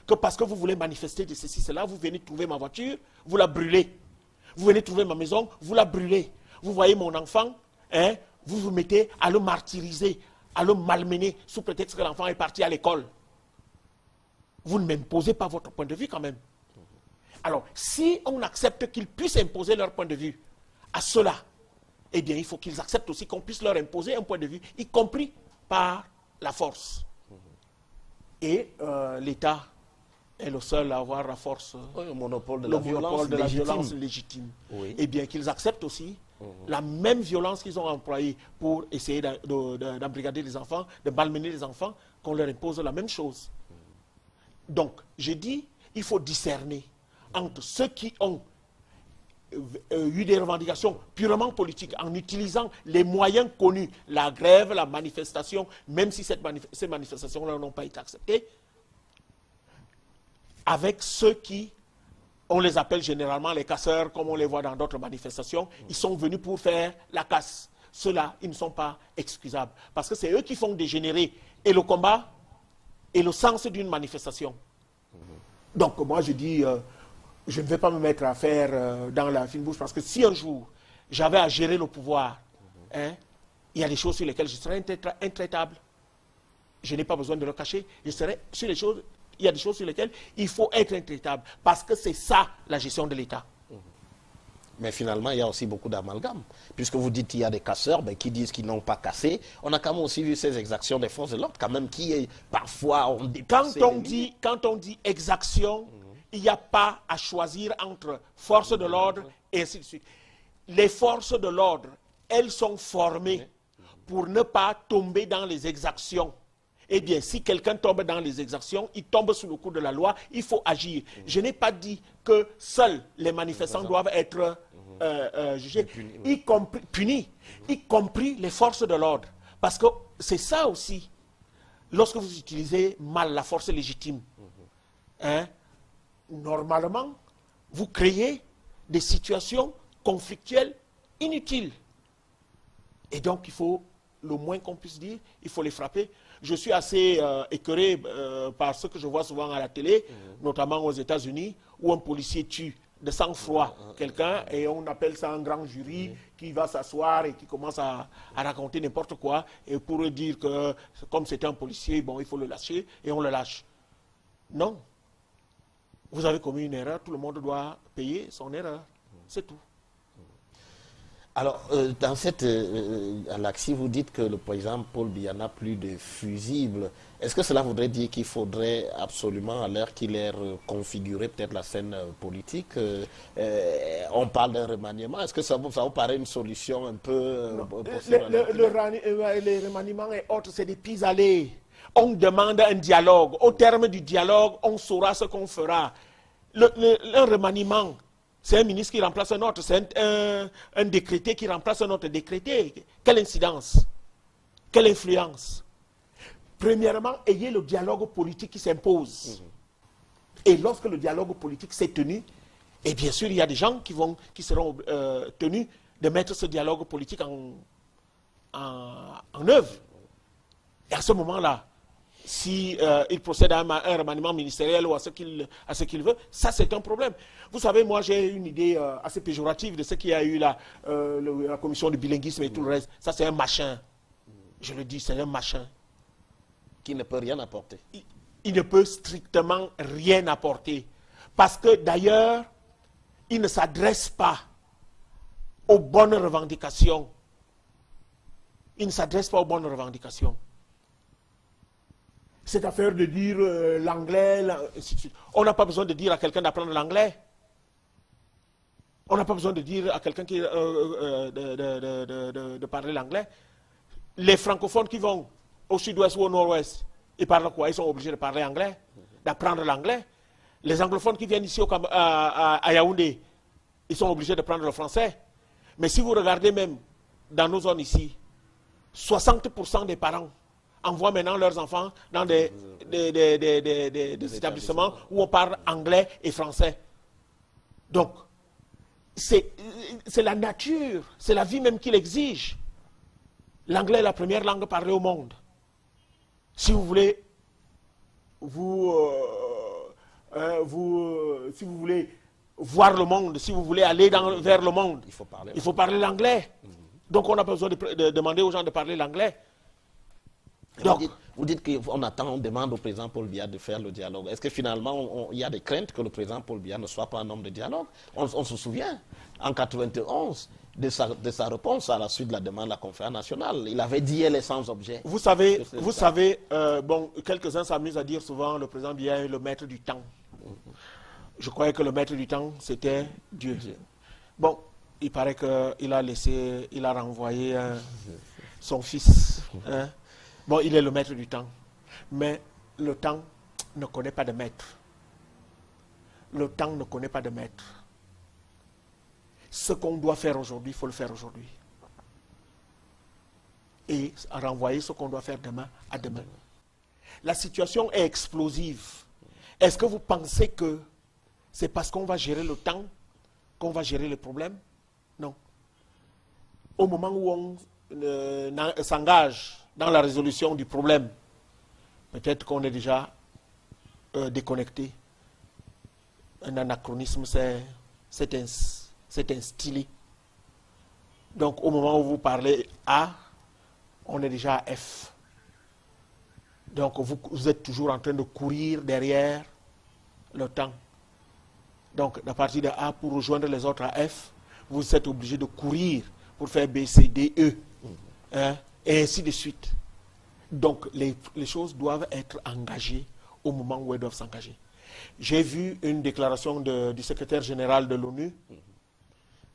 que parce que vous voulez manifester de ceci, cela, vous venez trouver ma voiture, vous la brûlez. Vous venez trouver ma maison, vous la brûlez. Vous voyez mon enfant, vous vous mettez à le martyriser, à le malmener sous prétexte que l'enfant est parti à l'école. Vous ne m'imposez pas votre point de vue quand même. Alors, si on accepte qu'ils puissent imposer leur point de vue à ceux-là, eh bien, il faut qu'ils acceptent aussi qu'on puisse leur imposer un point de vue, y compris par la force. Et l'État est le seul à avoir la force, le monopole de la violence légitime. Oui. Eh bien, qu'ils acceptent aussi la même violence qu'ils ont employée pour essayer d'embrigader les enfants, de malmener les enfants, qu'on leur impose la même chose. Donc, j'ai dit, il faut discerner entre ceux qui ont eu des revendications purement politiques en utilisant les moyens connus, la grève, la manifestation, même si ces manifestations-là n'ont pas été acceptées, avec ceux qui, on les appelle généralement les casseurs, comme on les voit dans d'autres manifestations, ils sont venus pour faire la casse. Ceux-là, ils ne sont pas excusables. Parce que c'est eux qui font dégénérer et le combat et le sens d'une manifestation. Donc moi je dis, je ne vais pas me mettre à faire dans la fine bouche, parce que si un jour j'avais à gérer le pouvoir, il y a des choses sur lesquelles je serais intraitable. Je n'ai pas besoin de le cacher. Je serais sur les choses. Il y a des choses sur lesquelles il faut être intraitable, parce que c'est ça la gestion de l'État. Mais finalement, il y a aussi beaucoup d'amalgame. Puisque vous dites qu'il y a des casseurs qui disent qu'ils n'ont pas cassé. On a quand même aussi vu ces exactions des forces de l'ordre, quand même, qui parfois ont dépassé quand on dit exaction, il n'y a pas à choisir entre forces de l'ordre et ainsi de suite. Les forces de l'ordre, elles sont formées pour ne pas tomber dans les exactions. Eh bien, si quelqu'un tombe dans les exactions, il tombe sous le coup de la loi, il faut agir. Je n'ai pas dit que seuls les manifestants doivent être jugés, punis, y compris les forces de l'ordre. Parce que c'est ça aussi, lorsque vous utilisez mal la force légitime, normalement, vous créez des situations conflictuelles inutiles. Et donc, il faut, le moins qu'on puisse dire, il faut les frapper. Je suis assez écœuré par ce que je vois souvent à la télé, notamment aux États-Unis, où un policier tue de sang-froid quelqu'un et on appelle ça un grand jury qui va s'asseoir et qui commence à raconter n'importe quoi et pour dire que comme c'était un policier, bon, il faut le lâcher et on le lâche. Non. Vous avez commis une erreur, tout le monde doit payer son erreur. C'est tout. Alors, dans cette si vous dites que le président Paul Biya n'a plus de fusibles, est-ce que cela voudrait dire qu'il faudrait absolument, à l'heure qu'il est reconfiguré peut-être la scène politique, on parle d'un remaniement, est-ce que ça vous paraît une solution un peu possible? Le remaniement et autres, c'est des pis-aller. On demande un dialogue. Au terme du dialogue, on saura ce qu'on fera. Un remaniement, c'est un ministre qui remplace un autre, c'est un décrété qui remplace un autre décrété. Quelle incidence? Quelle influence? Premièrement, ayez le dialogue politique qui s'impose. Et lorsque le dialogue politique s'est tenu, et bien sûr, il y a des gens qui seront tenus de mettre ce dialogue politique en œuvre. Et à ce moment-là, si il procède à un remaniement ministériel ou à ce qu'il veut, ça c'est un problème. Vous savez, moi j'ai une idée assez péjorative de ce qu'il y a eu la commission du bilinguisme et tout le reste. Ça c'est un machin. Je le dis, c'est un machin. Qui ne peut rien apporter. Il ne peut strictement rien apporter. Parce que d'ailleurs, il ne s'adresse pas aux bonnes revendications. Il ne s'adresse pas aux bonnes revendications. Cette affaire de dire l'anglais, on n'a pas besoin de dire à quelqu'un d'apprendre l'anglais. On n'a pas besoin de dire à quelqu'un de parler l'anglais. Les francophones qui vont au sud-ouest ou au nord-ouest, ils parlent quoi? Ils sont obligés de parler anglais, d'apprendre l'anglais. Les anglophones qui viennent ici à Yaoundé, ils sont obligés de prendre le français. Mais si vous regardez même dans nos zones ici, 60% des parents envoient maintenant leurs enfants dans des établissements où on parle anglais et français. Donc, c'est la nature, c'est la vie même qui l'exige. L'anglais est la première langue parlée au monde. Si vous voulez, si vous voulez voir le monde, si vous voulez aller vers le monde, il faut parler l'anglais. Donc on n'a pas besoin de demander aux gens de parler l'anglais. Vous dites qu'on attend, on demande au président Paul Biya de faire le dialogue. Est-ce que finalement, il y a des craintes que le président Paul Biya ne soit pas un homme de dialogue? On se souvient, en 1991, de sa réponse à la suite de la demande de la conférence nationale. Il avait dit elle est sans objet. Vous savez, bon, quelques-uns s'amusent à dire souvent le président Biya est le maître du temps. Je croyais que le maître du temps, c'était Dieu. Bon, il paraît qu'il a renvoyé son fils. Hein. Bon, il est le maître du temps. Mais le temps ne connaît pas de maître. Le temps ne connaît pas de maître. Ce qu'on doit faire aujourd'hui, il faut le faire aujourd'hui. Et renvoyer ce qu'on doit faire demain à demain. La situation est explosive. Est-ce que vous pensez que c'est parce qu'on va gérer le temps qu'on va gérer les problèmes? Non. Au moment où on s'engage dans la résolution du problème, peut-être qu'on est déjà déconnecté. Un anachronisme s'est instillé. Donc au moment où vous parlez A, on est déjà à F. Donc vous êtes toujours en train de courir derrière le temps. Donc à partir de A pour rejoindre les autres à F, vous êtes obligé de courir pour faire B, C, D, E, hein, et ainsi de suite. Donc, les choses doivent être engagées au moment où elles doivent s'engager. J'ai vu une déclaration du secrétaire général de l'ONU.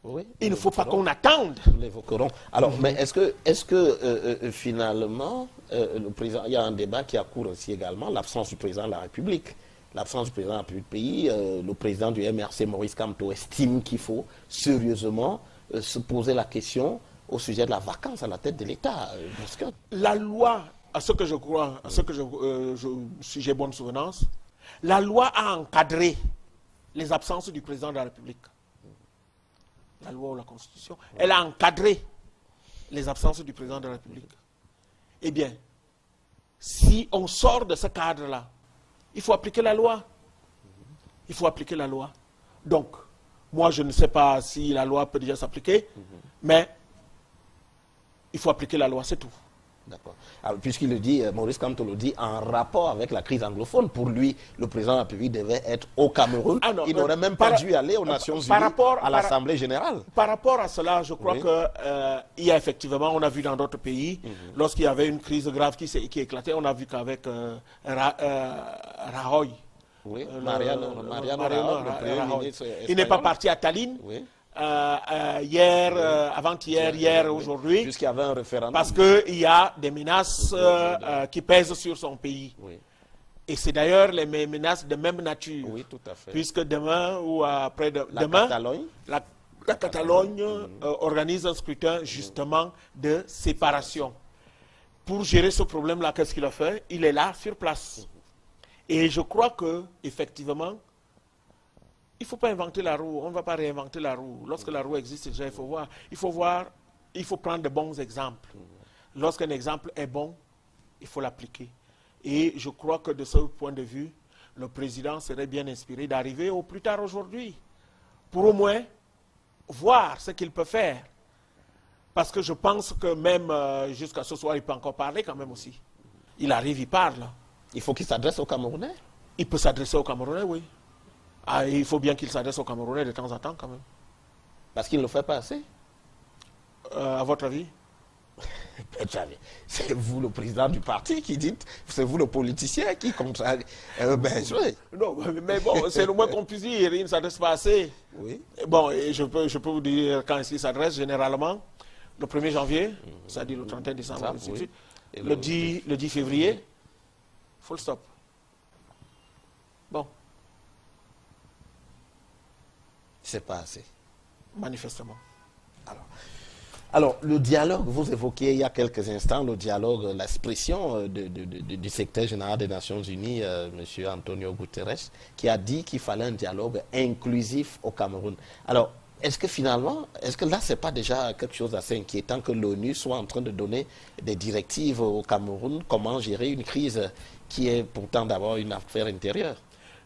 Oui, il ne faut pas qu'on attende. Nous l'évoquerons. Alors, mais est-ce que finalement, le président, il y a un débat qui a cours aussi également, l'absence du président de la République. L'absence du président de la République du pays, le président du MRC, Maurice Kamto, estime qu'il faut sérieusement se poser la question au sujet de la vacance à la tête de l'État. La loi, à ce que je crois, à ce que si j'ai bonne souvenance, la loi a encadré les absences du président de la République. La loi ou la Constitution, elle a encadré les absences du président de la République. Eh bien, si on sort de ce cadre-là, il faut appliquer la loi. Il faut appliquer la loi. Donc, moi, je ne sais pas si la loi peut déjà s'appliquer, mais il faut appliquer la loi, c'est tout. D'accord. Puisqu'il le dit, Maurice Kamto le dit, en rapport avec la crise anglophone, pour lui, le président de la République devait être au Cameroun. Il n'aurait même pas dû aller aux Nations Unies, à l'Assemblée générale. Par rapport à cela, je crois qu'il y a effectivement, on a vu dans d'autres pays, lorsqu'il y avait une crise grave qui éclatait, on a vu qu'avec Rajoy, Mariano Rajoy, il n'est pas parti à Tallinn. Oui. Hier, avant-hier, hier, aujourd'hui, puisqu'il y avait un référendum. Parce qu'il y a des menaces qui pèsent sur son pays. Oui. Et c'est d'ailleurs les menaces de même nature. Oui, tout à fait. Puisque demain ou après la Catalogne organise un scrutin justement de séparation. Pour gérer ce problème-là, qu'est-ce qu'il a fait? Il est là, sur place. Et je crois que effectivement, il ne faut pas inventer la roue, on ne va pas réinventer la roue. Lorsque la roue existe déjà, il faut prendre de bons exemples. Lorsqu'un exemple est bon, il faut l'appliquer. Et je crois que de ce point de vue, le président serait bien inspiré d'arriver au plus tard aujourd'hui, pour au moins voir ce qu'il peut faire. Parce que je pense que même jusqu'à ce soir, il peut encore parler quand même aussi. Il arrive, il parle. Il faut qu'il s'adresse aux Camerounais. Il peut s'adresser aux Camerounais, oui. Ah, il faut bien qu'il s'adresse aux Camerounais de temps en temps quand même. Parce qu'il ne le fait pas assez. À votre avis? C'est vous le président du parti qui dites, c'est vous le politicien qui contrarie. Non, mais bon, c'est le moins qu'on puisse dire, il ne s'adresse pas assez. Oui. Bon, et je peux vous dire quand il s'adresse, généralement, le 1er janvier, c'est-à-dire le 31 décembre, oui. le 10 février, full stop. Bon. C'est pas assez. Manifestement. Alors, le dialogue, vous évoquiez il y a quelques instants, le dialogue, l'expression du secrétaire général des Nations Unies, M. Antonio Guterres, qui a dit qu'il fallait un dialogue inclusif au Cameroun. Alors, est-ce que finalement, est-ce que là, ce n'est pas déjà quelque chose d'assez inquiétant que l'ONU soit en train de donner des directives au Cameroun, comment gérer une crise qui est pourtant d'abord une affaire intérieure?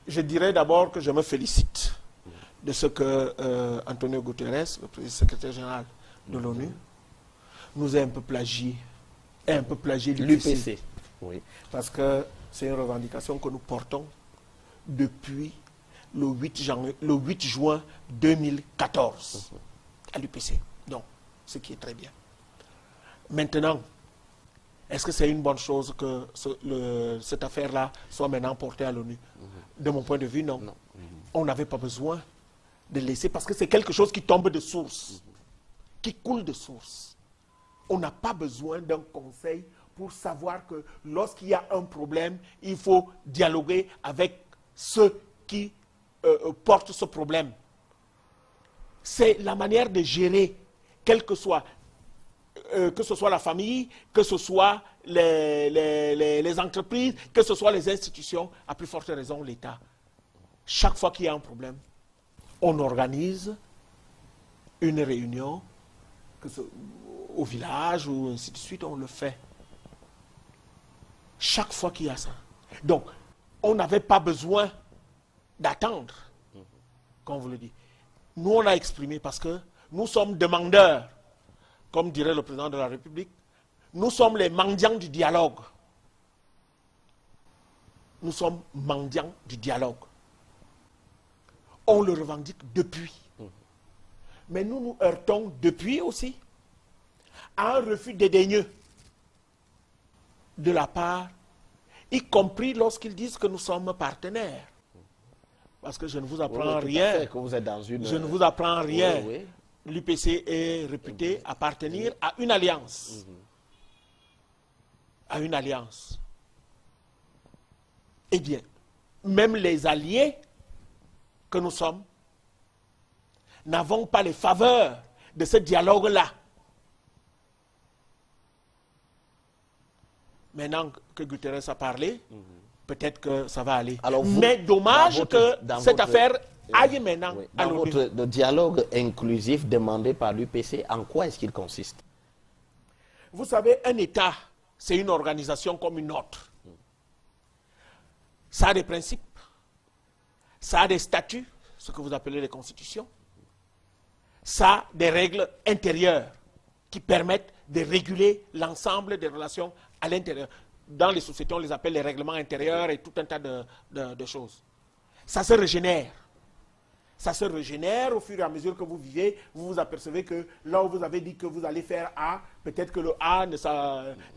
Je dirais d'abord que je me félicite de ce que Antonio Guterres, le secrétaire général de l'ONU, nous a un peu plagié l'UPC. Oui. Parce que c'est une revendication que nous portons depuis le 8 juin 2014 à l'UPC. Donc, ce qui est très bien. Maintenant, est-ce que c'est une bonne chose que cette affaire-là soit maintenant portée à l'ONU? De mon point de vue, non. On n'avait pas besoin de laisser, parce que c'est quelque chose qui tombe de source, qui coule de source. On n'a pas besoin d'un conseil pour savoir que lorsqu'il y a un problème, il faut dialoguer avec ceux qui portent ce problème. C'est la manière de gérer, quel que soit, que ce soit la famille, que ce soit les entreprises, que ce soit les institutions, à plus forte raison l'État. Chaque fois qu'il y a un problème, on organise une réunion, au village ou ainsi de suite, on le fait. Chaque fois qu'il y a ça. Donc, on n'avait pas besoin d'attendre, comme vous le dites. Nous, on a exprimé parce que nous sommes demandeurs, comme dirait le président de la République, nous sommes les mendiants du dialogue. Nous sommes mendiants du dialogue. On le revendique depuis. Mais nous nous heurtons depuis aussi à un refus dédaigneux de la part, y compris lorsqu'ils disent que nous sommes partenaires. Parce que je ne vous apprends rien. Que vous êtes dans une... Je ne vous apprends rien. Oui, oui. L'UPC est réputé appartenir à une alliance. À une alliance. Eh bien, même les alliés que nous sommes n'avons pas les faveurs de ce dialogue-là. Maintenant que Guterres a parlé, peut-être que ça va aller. Alors vous, mais dommage que cette affaire aille maintenant à dans l'ONU. le dialogue inclusif demandé par l'UPC, en quoi est-ce qu'il consiste? Vous savez, un État, c'est une organisation comme une autre. Ça a des principes, ça a des statuts, ce que vous appelez les constitutions, ça a des règles intérieures qui permettent de réguler l'ensemble des relations à l'intérieur. Dans les sociétés, on les appelle les règlements intérieurs et tout un tas de choses. Ça se régénère. Ça se régénère au fur et à mesure que vous vivez. Vous vous apercevez que là où vous avez dit que vous allez faire A, peut-être que le A ne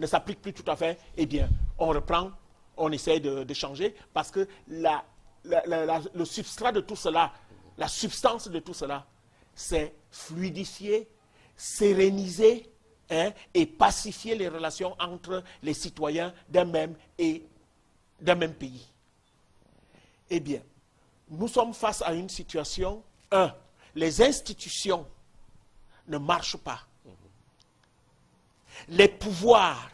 s'applique plus tout à fait. Eh bien, on reprend, on essaie de changer parce que le substrat de tout cela, la substance de tout cela, c'est fluidifier, séréniser et pacifier les relations entre les citoyens d'un même pays. Eh bien, nous sommes face à une situation, les institutions ne marchent pas. Les pouvoirs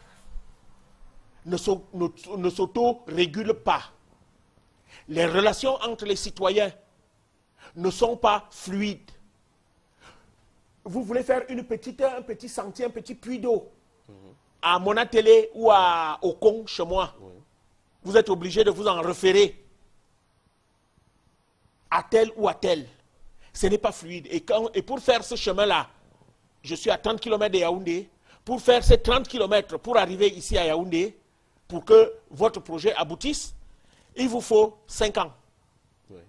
ne s'auto-régulent pas. Les relations entre les citoyens ne sont pas fluides. Vous voulez faire un petit sentier, un petit puits d'eau à Monatélé ou à Okong, chez moi. Vous êtes obligé de vous en référer à tel ou à tel. Ce n'est pas fluide. Et pour faire ce chemin-là, je suis à 30 km de Yaoundé, pour faire ces 30 km pour arriver ici à Yaoundé, pour que votre projet aboutisse, il vous faut 5 ans. Oui.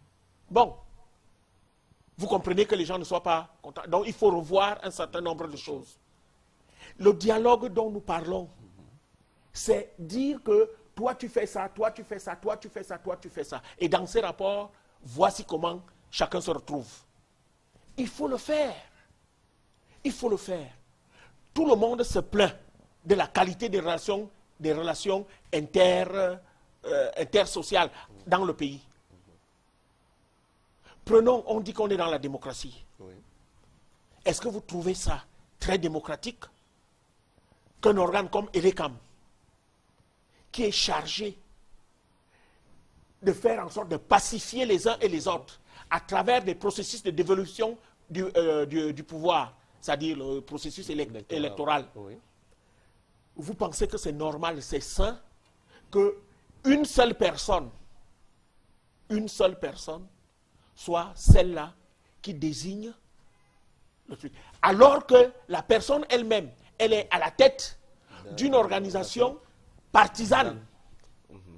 Bon. Vous comprenez que les gens ne soient pas contents. Donc, il faut revoir un certain nombre de choses. Le dialogue dont nous parlons, c'est dire que toi, tu fais ça, toi, tu fais ça, toi, tu fais ça, toi, tu fais ça. Et dans ces rapports, voici comment chacun se retrouve. Il faut le faire. Il faut le faire. Tout le monde se plaint de la qualité des relations intersociales dans le pays. Prenons, on dit qu'on est dans la démocratie. Oui. Est-ce que vous trouvez ça très démocratique qu'un organe comme Elecam, qui est chargé de faire en sorte de pacifier les uns et les autres à travers des processus de dévolution du pouvoir, c'est-à-dire le processus électoral, oui. Vous pensez que c'est normal, c'est sain qu'une seule personne soit celle-là qui désigne le truc. Alors que la personne elle-même, elle est à la tête d'une organisation partisane.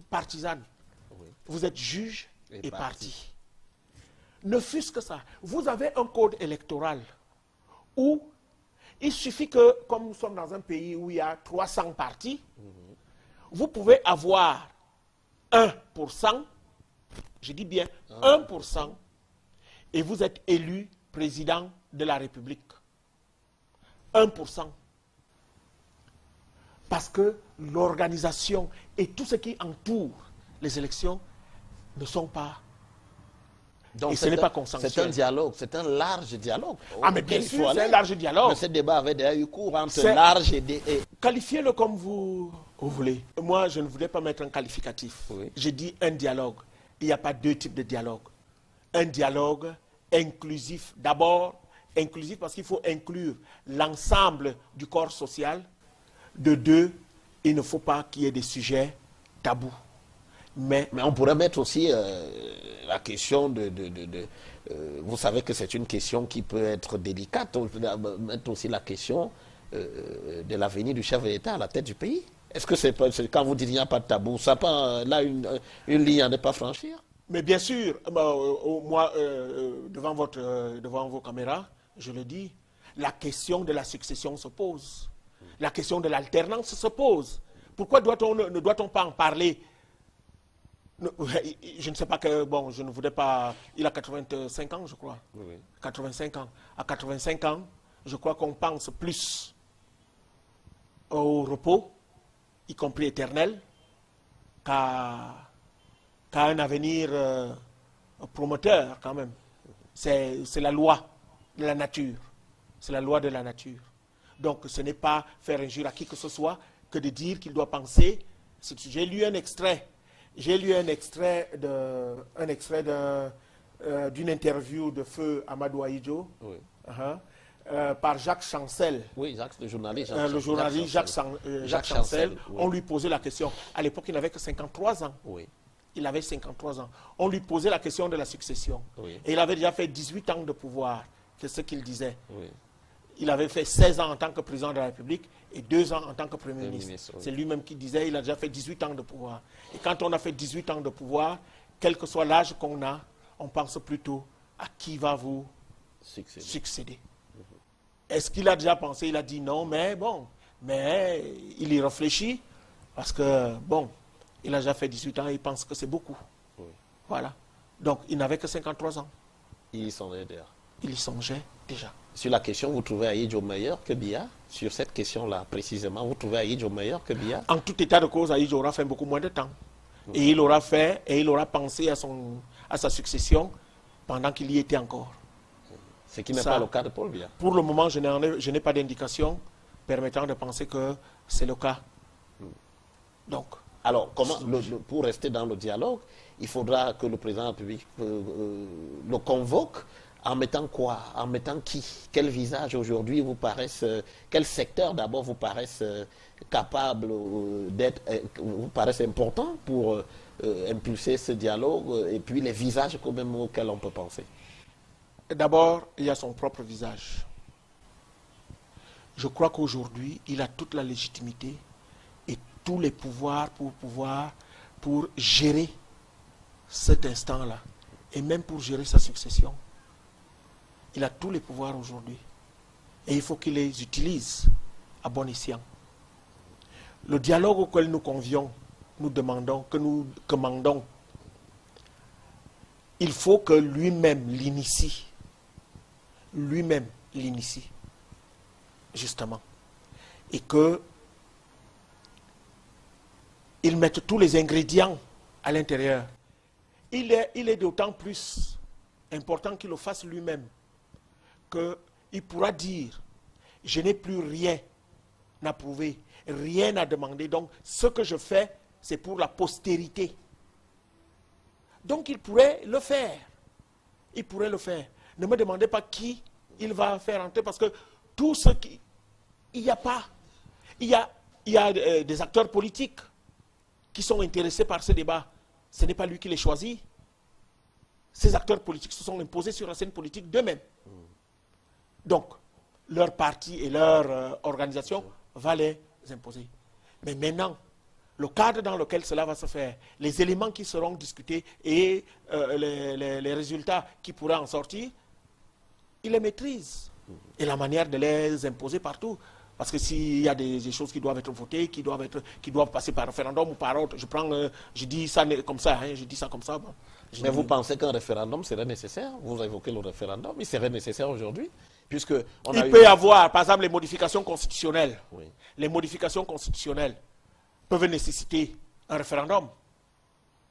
Partisane. Oui. Vous êtes juge et parti. Ne fût-ce que ça. Vous avez un code électoral où il suffit que, comme nous sommes dans un pays où il y a 300 partis, vous pouvez avoir 1%, je dis bien 1%, et vous êtes élu président de la République. 1%. Parce que l'organisation et tout ce qui entoure les élections ne sont pas... Donc et ce n'est pas consensuel. C'est un dialogue, c'est un large dialogue. Ah mais bien sûr, c'est un large dialogue. Mais ce débat avait déjà eu cours entre large et... Qualifiez-le comme vous voulez. Moi, je ne voulais pas mettre un qualificatif. Oui. J'ai dit un dialogue. Il n'y a pas deux types de dialogue. Un dialogue inclusif. D'abord, inclusif parce qu'il faut inclure l'ensemble du corps social. De deux, il ne faut pas qu'il y ait des sujets tabous. Mais on pourrait mettre aussi la question vous savez que c'est une question qui peut être délicate. On peut mettre aussi la question de l'avenir du chef de l'État à la tête du pays. Est-ce que c'est quand vous dites qu'il n'y a pas de tabou, ça pas là une ligne à ne pas franchir? Mais bien sûr, moi, devant vos caméras, je le dis, la question de la succession se pose. La question de l'alternance se pose. Pourquoi ne doit-on pas en parler? Je ne sais pas que, bon, je ne voudrais pas, il a 85 ans, je crois. Oui. 85 ans. À 85 ans, je crois qu'on pense plus au repos, y compris éternel, qu'à un avenir promoteur, quand même. C'est la loi de la nature. C'est la loi de la nature. Donc, ce n'est pas faire injure à qui que ce soit que de dire qu'il doit penser. J'ai lu un extrait. J'ai lu un extrait d'une interview de feu Amadou Ahidjo, Oui. par Jacques Chancel. Oui, le journaliste Jacques Chancel. Oui. On lui posait la question. À l'époque, il n'avait que 53 ans. Oui. Il avait 53 ans. On lui posait la question de la succession. Oui. Et il avait déjà fait 18 ans de pouvoir, c'est ce qu'il disait. Oui. Il avait fait 16 ans en tant que président de la République et 2 ans en tant que Premier ministre. Oui. C'est lui-même qui disait qu'il a déjà fait 18 ans de pouvoir. Et quand on a fait 18 ans de pouvoir, quel que soit l'âge qu'on a, on pense plutôt à qui va vous succéder. Est-ce qu'il a déjà pensé? Il a dit non, mais bon, mais il y réfléchit parce que, bon, il a déjà fait 18 ans et il pense que c'est beaucoup. Oui. Voilà. Donc, il n'avait que 53 ans. Il y songeait déjà. Il y songeait déjà. Sur la question, vous trouvez Ahidjo meilleur que Biya? Sur cette question-là, précisément, vous trouvez Ahidjo meilleur que Biya? En tout état de cause, Ahidjo aura fait beaucoup moins de temps. Et il aura pensé à sa succession pendant qu'il y était encore. Ce qui n'est pas le cas de Paul Biya. Pour le moment, je n'ai pas d'indication permettant de penser que c'est le cas. Donc. Alors, pour rester dans le dialogue, il faudra que le président de la République le convoque en mettant quoi? En mettant qui? Quel visage aujourd'hui vous paraissent, quel secteur d'abord vous paraissent capables d'être, vous paraissent importants pour impulser ce dialogue, et puis les visages quand même auxquels on peut penser? D'abord, il y a son propre visage. Je crois qu'aujourd'hui, il a toute la légitimité et tous les pouvoirs pour gérer cet instant-là et même pour gérer sa succession. Il a tous les pouvoirs aujourd'hui et il faut qu'il les utilise à bon escient. Le dialogue auquel nous convions, nous commandons, il faut que lui-même l'initie. Lui-même l'initie, justement. Et que il mette tous les ingrédients à l'intérieur. Il est d'autant plus important qu'il le fasse lui-même qu'il pourra dire « Je n'ai plus rien à prouver, rien à demander, donc ce que je fais, c'est pour la postérité. » Donc il pourrait le faire. Il pourrait le faire. Ne me demandez pas qui il va faire entrer, parce que tout ce qui... Il n'y a pas... Il y a des acteurs politiques qui sont intéressés par ce débat. Ce n'est pas lui qui les choisit. Ces acteurs politiques se sont imposés sur la scène politique d'eux-mêmes. Donc, leur parti et leur organisation va les imposer. Mais maintenant, le cadre dans lequel cela va se faire, les éléments qui seront discutés et les résultats qui pourraient en sortir, il les maîtrise. Et la manière de les imposer partout. Parce que s'il y a des choses qui doivent être votées, qui doivent passer par référendum ou par autre, je dis ça comme ça, hein, je dis ça comme ça. Bon, mais vous pensez qu'un référendum serait nécessaire? Vous évoquez le référendum, il serait nécessaire aujourd'hui, puisque il peut y avoir, par exemple, les modifications constitutionnelles. Oui. Les modifications constitutionnelles peuvent nécessiter un référendum,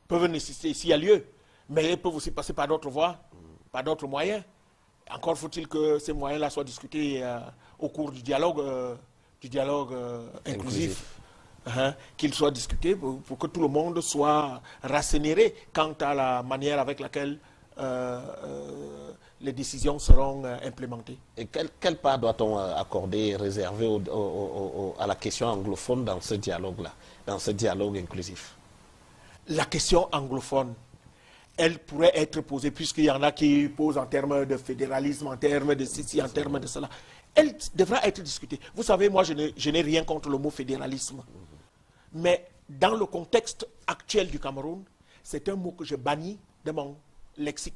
peuvent nécessiter, s'il y a lieu, mais elles peuvent aussi passer par d'autres voies, par d'autres moyens. Encore faut-il que ces moyens-là soient discutés au cours du dialogue inclusif. Qu'ils soient discutés pour que tout le monde soit rassénéré quant à la manière avec laquelle les décisions seront implémentées. Et quelle part doit-on accorder, réserver à la question anglophone dans ce dialogue-là, dans ce dialogue inclusif? La question anglophone, elle pourrait être posée, puisqu'il y en a qui posent en termes de fédéralisme, en termes de ceci, en termes de cela. Elle devra être discutée. Vous savez, moi, je n'ai rien contre le mot fédéralisme. Mais dans le contexte actuel du Cameroun, c'est un mot que je bannis de mon lexique.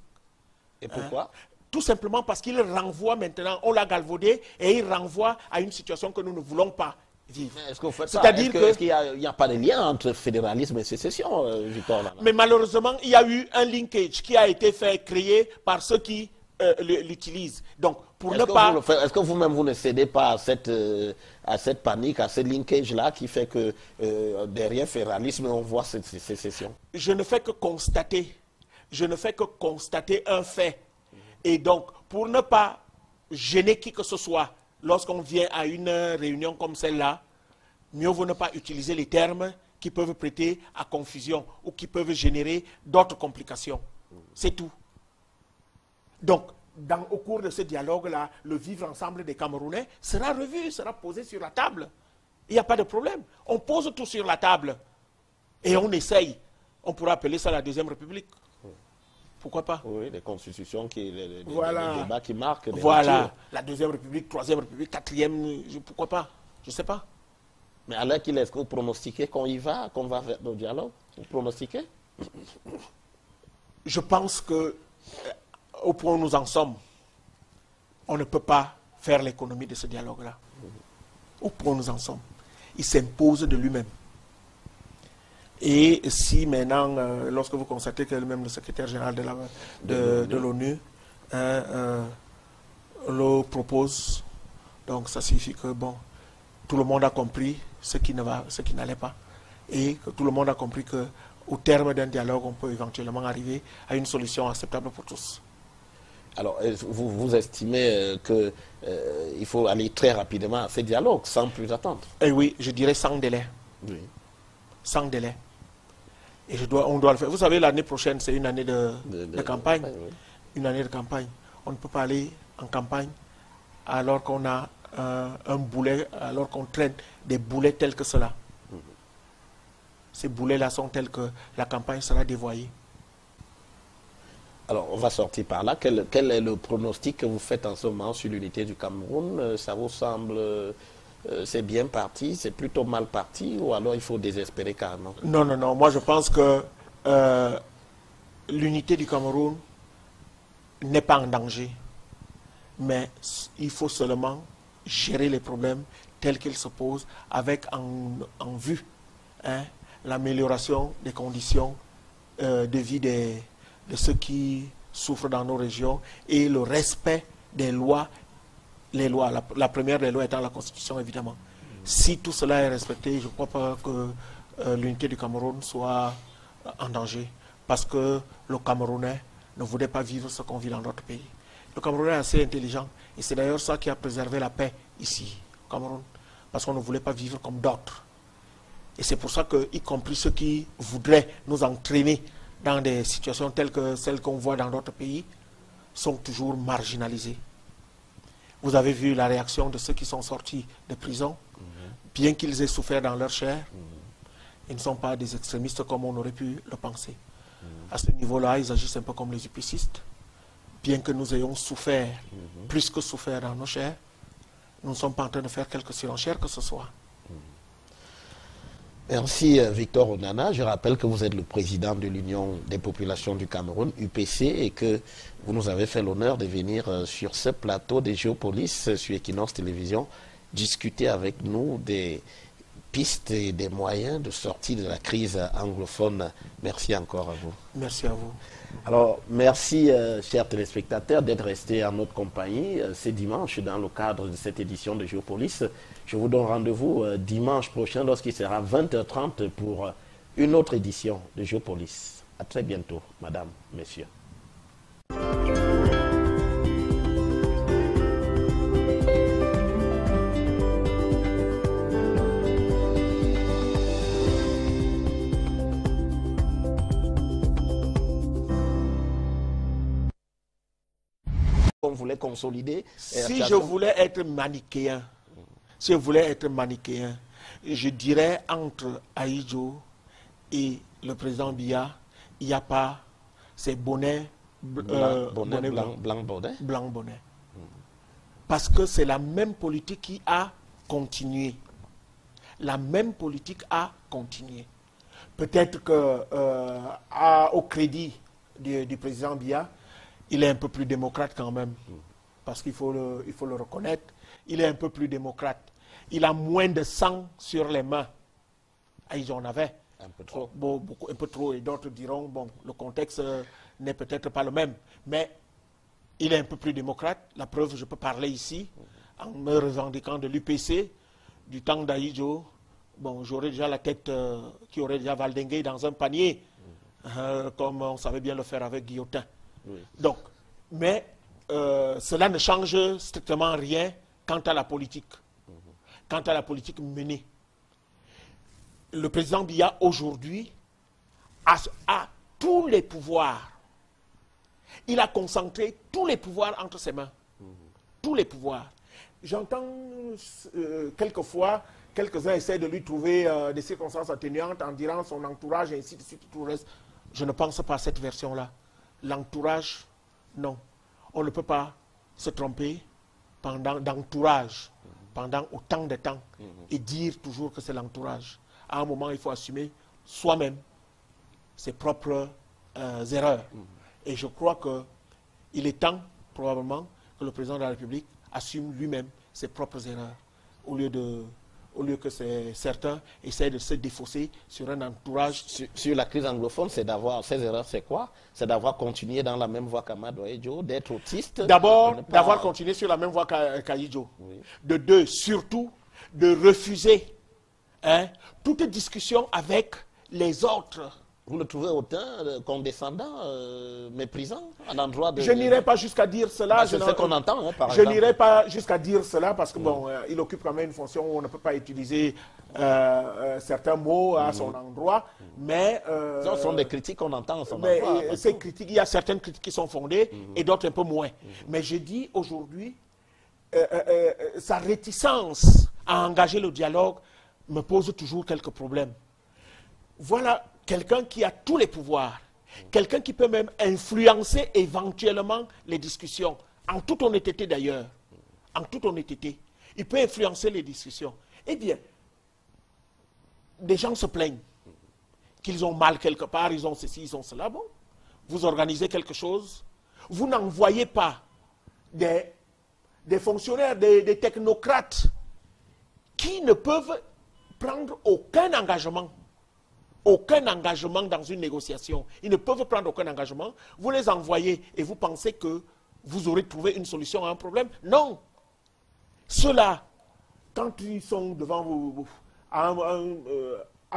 Et pourquoi? Tout simplement parce qu'il renvoie maintenant, on l'a galvaudé, et il renvoie à une situation que nous ne voulons pas vivre. Est-ce qu'on fait ça? C'est-à-dire Est-ce qu'il n'y a pas de lien entre fédéralisme et sécession, Victor Nana? Mais malheureusement, il y a eu un linkage qui a été créé par ceux qui l'utilisent. Donc, pour ne pas... Est-ce que vous-même, vous ne cédez pas à cette panique, à ce linkage-là qui fait que derrière fédéralisme, on voit cette sécession? Je ne fais que constater. Je ne fais que constater un fait. Et donc, pour ne pas gêner qui que ce soit, lorsqu'on vient à une réunion comme celle-là, mieux vaut ne pas utiliser les termes qui peuvent prêter à confusion ou qui peuvent générer d'autres complications. C'est tout. Donc, au cours de ce dialogue-là, le vivre ensemble des Camerounais sera revu, sera posé sur la table. Il n'y a pas de problème. On pose tout sur la table et on essaye. On pourra appeler ça la Deuxième République. Pourquoi pas? Oui, les constitutions, les voilà. débats qui marquent. Voilà, ruptures. la Deuxième République, Troisième République, Quatrième, pourquoi pas? Je ne sais pas. Mais à l'heure qu'il est-ce que vous pronostiquez qu'on y va, qu'on va vers le dialogue? Vous pronostiquez? Je pense que, au point où nous en sommes, on ne peut pas faire l'économie de ce dialogue-là. Au point où nous en sommes. Il s'impose de lui-même. Et si maintenant, lorsque vous constatez que même le secrétaire général de l'ONU le propose, donc ça signifie que bon, tout le monde a compris ce qui n'allait pas. Et que tout le monde a compris qu'au terme d'un dialogue, on peut éventuellement arriver à une solution acceptable pour tous. Alors, vous estimez qu'il faut aller très rapidement à ces dialogues, sans plus attendre? Eh oui, je dirais sans délai. Oui. Sans délai. Et on doit le faire. Vous savez, l'année prochaine, c'est une année de campagne. Oui. Une année de campagne. On ne peut pas aller en campagne alors qu'on a un boulet, alors qu'on traîne des boulets tels que cela. Ces boulets-là sont tels que la campagne sera dévoyée. Alors, on va sortir par là. Quel est le pronostic que vous faites en ce moment sur l'unité du Cameroun? Ça vous semble... c'est bien parti, c'est plutôt mal parti, ou alors il faut désespérer carrément? Non, non, non. Moi, je pense que l'unité du Cameroun n'est pas en danger. Mais il faut seulement gérer les problèmes tels qu'ils se posent avec en vue l'amélioration des conditions de vie de ceux qui souffrent dans nos régions et le respect des lois. Les lois, la première des lois étant la Constitution, évidemment. Si tout cela est respecté, je ne crois pas que l'unité du Cameroun soit en danger. Parce que le Camerounais ne voulait pas vivre ce qu'on vit dans notre pays. Le Camerounais est assez intelligent. Et c'est d'ailleurs ça qui a préservé la paix ici, au Cameroun. Parce qu'on ne voulait pas vivre comme d'autres. Et c'est pour ça que, y compris ceux qui voudraient nous entraîner dans des situations telles que celles qu'on voit dans d'autres pays, sont toujours marginalisés. Vous avez vu la réaction de ceux qui sont sortis de prison, bien qu'ils aient souffert dans leur chair. Ils ne sont pas des extrémistes comme on aurait pu le penser. À ce niveau-là, ils agissent un peu comme les upicistes. Bien que nous ayons souffert, plus que souffert dans nos chairs, nous ne sommes pas en train de faire quelque surenchère que ce soit. Merci Victor Onana. Je rappelle que vous êtes le président de l'Union des populations du Cameroun, UPC, et que vous nous avez fait l'honneur de venir sur ce plateau des Géopolis sur Equinox Télévision discuter avec nous des pistes et des moyens de sortie de la crise anglophone. Merci encore à vous. Merci à vous. Alors, merci, chers téléspectateurs, d'être restés en notre compagnie ce dimanche dans le cadre de cette édition de Géopolis. Je vous donne rendez-vous dimanche prochain lorsqu'il sera 20h30 pour une autre édition de Géopolis. À très bientôt, madame, messieurs. On voulait consolider. Si je voulais être manichéen, je dirais entre Ahidjo et le président Biya, il n'y a pas ces bonnets blanc bonnet. Parce que c'est la même politique qui a continué. La même politique a continué. Peut-être que au crédit du président Biya, il est un peu plus démocrate quand même. Parce qu'il faut le reconnaître. Il est un peu plus démocrate. Il a moins de sang sur les mains. Ah, ils en avaient. Un peu trop. Beaucoup, un peu trop. Et d'autres diront, bon, le contexte n'est peut-être pas le même. Mais il est un peu plus démocrate. La preuve, je peux parler ici, en me revendiquant de l'UPC, du temps d'Aïdjo. Bon, j'aurais déjà la tête qui aurait déjà valdingué dans un panier, comme on savait bien le faire avec Guillotin. Oui. Donc, mais cela ne change strictement rien quant à la politique. Quant à la politique menée. Le président Biya, aujourd'hui, a tous les pouvoirs. Il a concentré tous les pouvoirs entre ses mains. Tous les pouvoirs. J'entends quelquefois, quelques-uns essaient de lui trouver des circonstances atténuantes en disant son entourage et ainsi de suite, tout le reste. Je ne pense pas à cette version-là. L'entourage, non. On ne peut pas se tromper d'entourage pendant autant de temps et dire toujours que c'est l'entourage. À un moment, il faut assumer soi-même ses propres erreurs. Et je crois qu'il est temps, probablement, que le président de la République assume lui-même ses propres erreurs, au lieu que certains essaient de se défausser sur un entourage. Sur la crise anglophone, c'est d'avoir, ces erreurs, c'est quoi? C'est d'avoir continué dans la même voie qu'Amadou Ahidjo, d'être autiste. D'abord, d'avoir continué sur la même voie qu'Ahidjo. Oui. De deux, surtout, de refuser toute discussion avec les autres. Vous le trouvez autant condescendant, méprisant à l'endroit de... Je n'irai pas jusqu'à dire cela. C'est ce qu'on entend, par exemple. Je n'irai pas jusqu'à dire cela parce que bon, il occupe quand même une fonction où on ne peut pas utiliser certains mots à son endroit. Mais ce sont des critiques qu'on entend à son endroit. Ces critiques, il y a certaines critiques qui sont fondées et d'autres un peu moins. Mais je dis aujourd'hui, sa réticence à engager le dialogue me pose toujours quelques problèmes. Voilà quelqu'un qui a tous les pouvoirs, quelqu'un qui peut même influencer éventuellement les discussions, en toute honnêteté d'ailleurs, en toute honnêteté, il peut influencer les discussions. Eh bien, des gens se plaignent qu'ils ont mal quelque part, ils ont ceci, ils ont cela. Bon, vous organisez quelque chose, vous n'envoyez pas des fonctionnaires, des technocrates qui ne peuvent prendre aucun engagement dans une négociation. Ils ne peuvent prendre aucun engagement. Vous les envoyez et vous pensez que vous aurez trouvé une solution à un problème. Non. Ceux-là, quand ils sont devant vous, à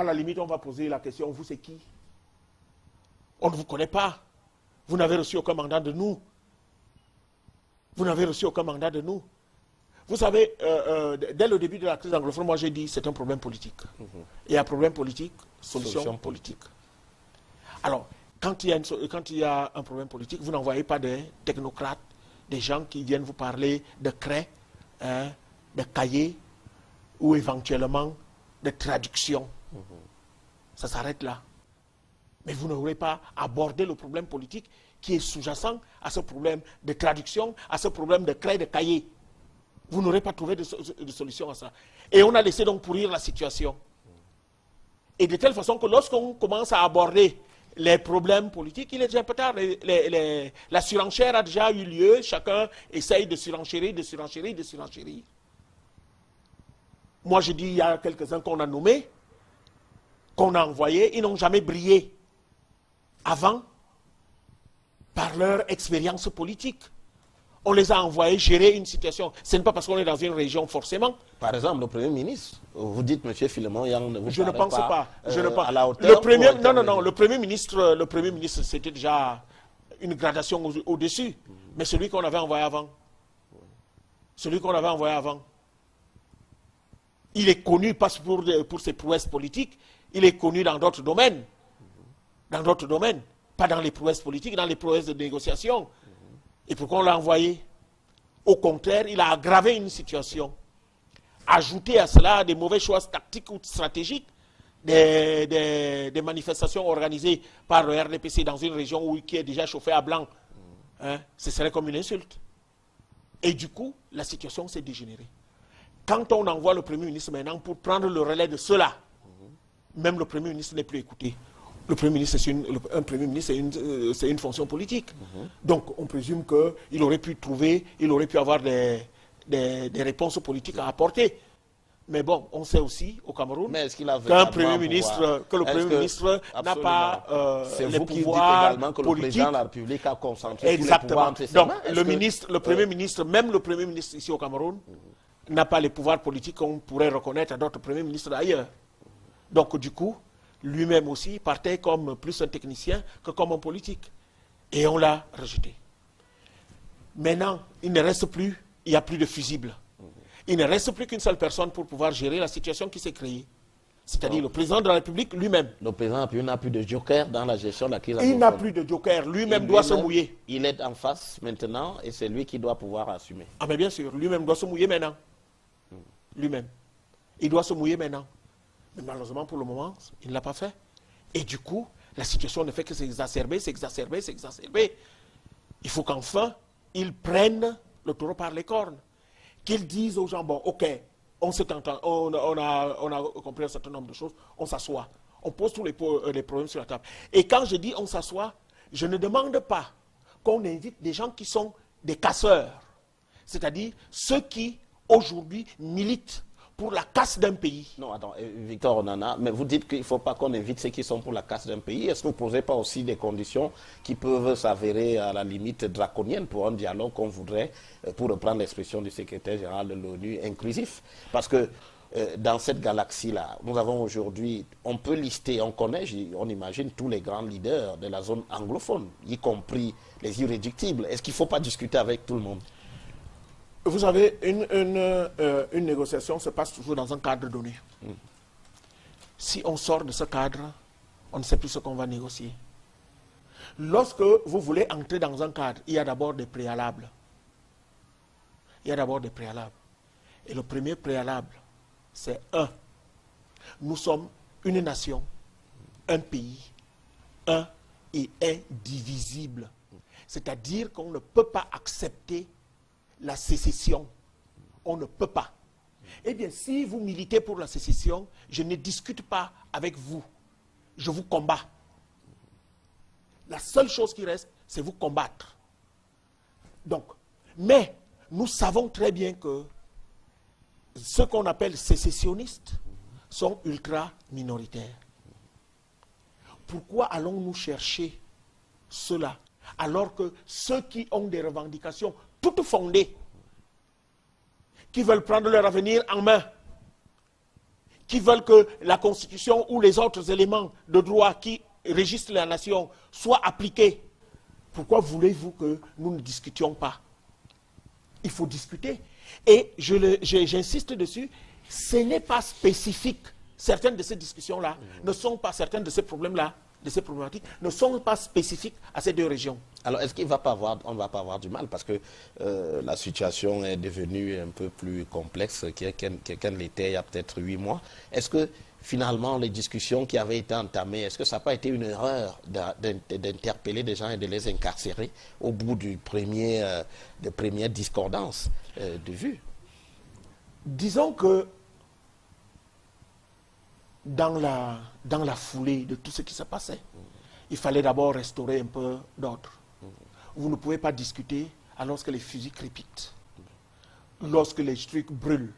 la limite, on va poser la question, vous c'est qui? On ne vous connaît pas. Vous n'avez reçu aucun mandat de nous. Vous n'avez reçu aucun mandat de nous. Vous savez, dès le début de la crise anglophone, moi j'ai dit c'est un problème politique. Et un problème politique, solution politique. Alors, quand il y a un problème politique, vous n'envoyez pas des technocrates, des gens qui viennent vous parler de craie, de cahiers ou éventuellement de traduction. Ça s'arrête là. Mais vous n'aurez pas abordé le problème politique qui est sous-jacent à ce problème de traduction, à ce problème de craie, de cahiers. Vous n'aurez pas trouvé de solution à ça. Et on a laissé donc pourrir la situation. Et de telle façon que lorsqu'on commence à aborder les problèmes politiques, il est déjà un peu tard. La surenchère a déjà eu lieu. Chacun essaye de surenchérir, de surenchérir, de surenchérir. Moi, je dis, il y a quelques-uns qu'on a nommés, qu'on a envoyés, ils n'ont jamais brillé avant par leur expérience politique. On les a envoyés gérer une situation. Ce n'est pas parce qu'on est dans une région forcément. Par exemple, le Premier ministre, vous dites, M. Philemon, je ne pense pas. Je ne pense. À la hauteur le Premier ministre, c'était déjà une gradation au-dessus. Mais celui qu'on avait envoyé avant. Celui qu'on avait envoyé avant. Il est connu, pas pour ses prouesses politiques, il est connu dans d'autres domaines. Dans d'autres domaines. Pas dans les prouesses politiques, dans les prouesses de négociation. Et pourquoi on l'a envoyé? Au contraire, il a aggravé une situation. Ajouté à cela des mauvais choix tactiques ou stratégiques, des manifestations organisées par le RDPC dans une région qui est déjà chauffée à blanc. Ce serait comme une insulte. Et du coup, la situation s'est dégénérée. Quand on envoie le Premier ministre maintenant pour prendre le relais de cela, même le Premier ministre n'est plus écouté. Le Premier ministre, un Premier ministre, c'est une fonction politique. Donc, on présume qu'il aurait pu avoir des réponses politiques à apporter. Mais bon, on sait aussi au Cameroun qu'un Premier ministre, que le Premier ministre n'a pas les pouvoirs également que politiques. Le président de la République a concentré Exactement. tous les pouvoirs entre ses Donc, mains. le Premier ministre, même le Premier ministre ici au Cameroun, n'a pas les pouvoirs politiques qu'on pourrait reconnaître à d'autres Premiers ministres d'ailleurs. Donc, du coup, lui-même aussi partait comme plus un technicien que comme un politique. Et on l'a rejeté. Maintenant, il ne reste plus, il n'y a plus de fusible. Il ne reste plus qu'une seule personne pour pouvoir gérer la situation qui s'est créée. C'est-à-dire le président de la République lui-même. Le président de la République n'a plus de joker dans la gestion de la crise. Il n'a plus de joker. Lui-même doit se mouiller. Il est en face maintenant et c'est lui qui doit pouvoir assumer. Ah mais bien sûr, lui-même doit se mouiller maintenant. Lui-même. Il doit se mouiller maintenant. Mais malheureusement, pour le moment, il ne l'a pas fait. Et du coup, la situation ne fait que s'exacerber. Il faut qu'enfin, ils prennent le taureau par les cornes. Qu'ils disent aux gens, bon, ok, on a compris un certain nombre de choses, on s'assoit. On pose tous les problèmes sur la table. Et quand je dis on s'assoit, je ne demande pas qu'on invite des gens qui sont des casseurs. C'est-à-dire ceux qui, aujourd'hui, militent pour la casse d'un pays. Non, attends, Victor Onana, mais vous dites qu'il ne faut pas qu'on invite ceux qui sont pour la casse d'un pays. Est-ce que vous ne posez pas aussi des conditions qui peuvent s'avérer à la limite draconiennes pour un dialogue qu'on voudrait, pour reprendre l'expression du secrétaire général de l'ONU, inclusif? Parce que dans cette galaxie-là, nous avons aujourd'hui, on peut lister, on connaît, on imagine tous les grands leaders de la zone anglophone, y compris les irréductibles. Est-ce qu'il ne faut pas discuter avec tout le monde? Vous savez, une négociation se passe toujours dans un cadre donné. Si on sort de ce cadre, on ne sait plus ce qu'on va négocier. Lorsque vous voulez entrer dans un cadre, il y a d'abord des préalables. Et le premier préalable, c'est nous sommes une nation, un pays, un et indivisible. C'est-à-dire qu'on ne peut pas accepter la sécession. On ne peut pas. Eh bien, si vous militez pour la sécession, je ne discute pas avec vous. Je vous combats. La seule chose qui reste, c'est vous combattre. Donc, mais nous savons très bien que ceux qu'on appelle sécessionnistes sont ultra minoritaires. Pourquoi allons-nous chercher cela alors que ceux qui ont des revendications toutes fondées, qui veulent prendre leur avenir en main, qui veulent que la Constitution ou les autres éléments de droit qui régissent la nation soient appliqués, pourquoi voulez-vous que nous ne discutions pas? Il faut discuter. Et j'insiste dessus, ce n'est pas spécifique. Certaines de ces discussions-là ne sont pas, certains de ces problèmes-là, de ces problématiques, ne sont pas spécifiques à ces deux régions. Alors, est-ce qu'on ne va pas avoir du mal parce que la situation est devenue un peu plus complexe qu'elle l'était il y a peut-être 8 mois. Est-ce que finalement, les discussions qui avaient été entamées, est-ce que ça n'a pas été une erreur d'interpeller des gens et de les incarcérer au bout de première discordance de vue? Disons que dans la foulée de tout ce qui se passait, il fallait d'abord restaurer un peu d'ordre. Vous ne pouvez pas discuter alors que les fusils crépitent, lorsque les trucs brûlent,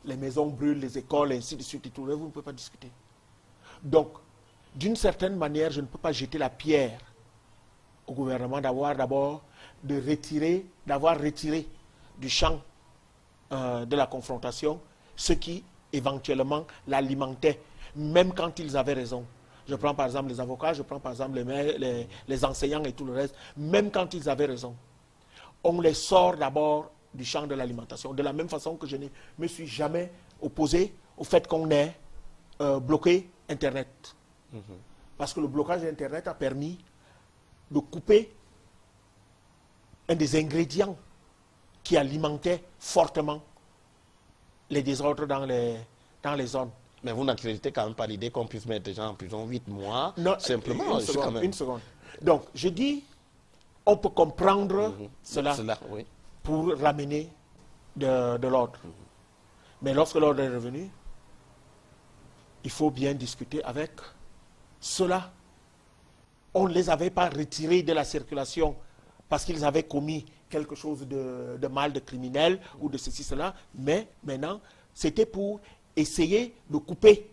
les maisons brûlent, les écoles, et ainsi de suite, et tout, vous ne pouvez pas discuter. Donc, d'une certaine manière, je ne peux pas jeter la pierre au gouvernement d'avoir retiré du champ de la confrontation ce qui éventuellement l'alimentaient, même quand ils avaient raison. Je prends par exemple les avocats, je prends par exemple les enseignants et tout le reste, même quand ils avaient raison. On les sort d'abord du champ de l'alimentation, de la même façon que je ne me suis jamais opposé au fait qu'on ait bloqué Internet. Parce que le blocage d'Internet a permis de couper un des ingrédients qui alimentait fortement les désordres dans les zones. Mais vous n'accréditez quand même pas l'idée qu'on puisse mettre des gens en prison 8 mois, non, simplement. Une seconde. Donc, je dis, on peut comprendre cela oui, pour ramener de l'ordre. Mais lorsque l'ordre est revenu, il faut bien discuter avec ceux-là on ne les avait pas retirés de la circulation parce qu'ils avaient commis quelque chose de mal, de criminel ou de ceci, cela, mais maintenant, c'était pour essayer de couper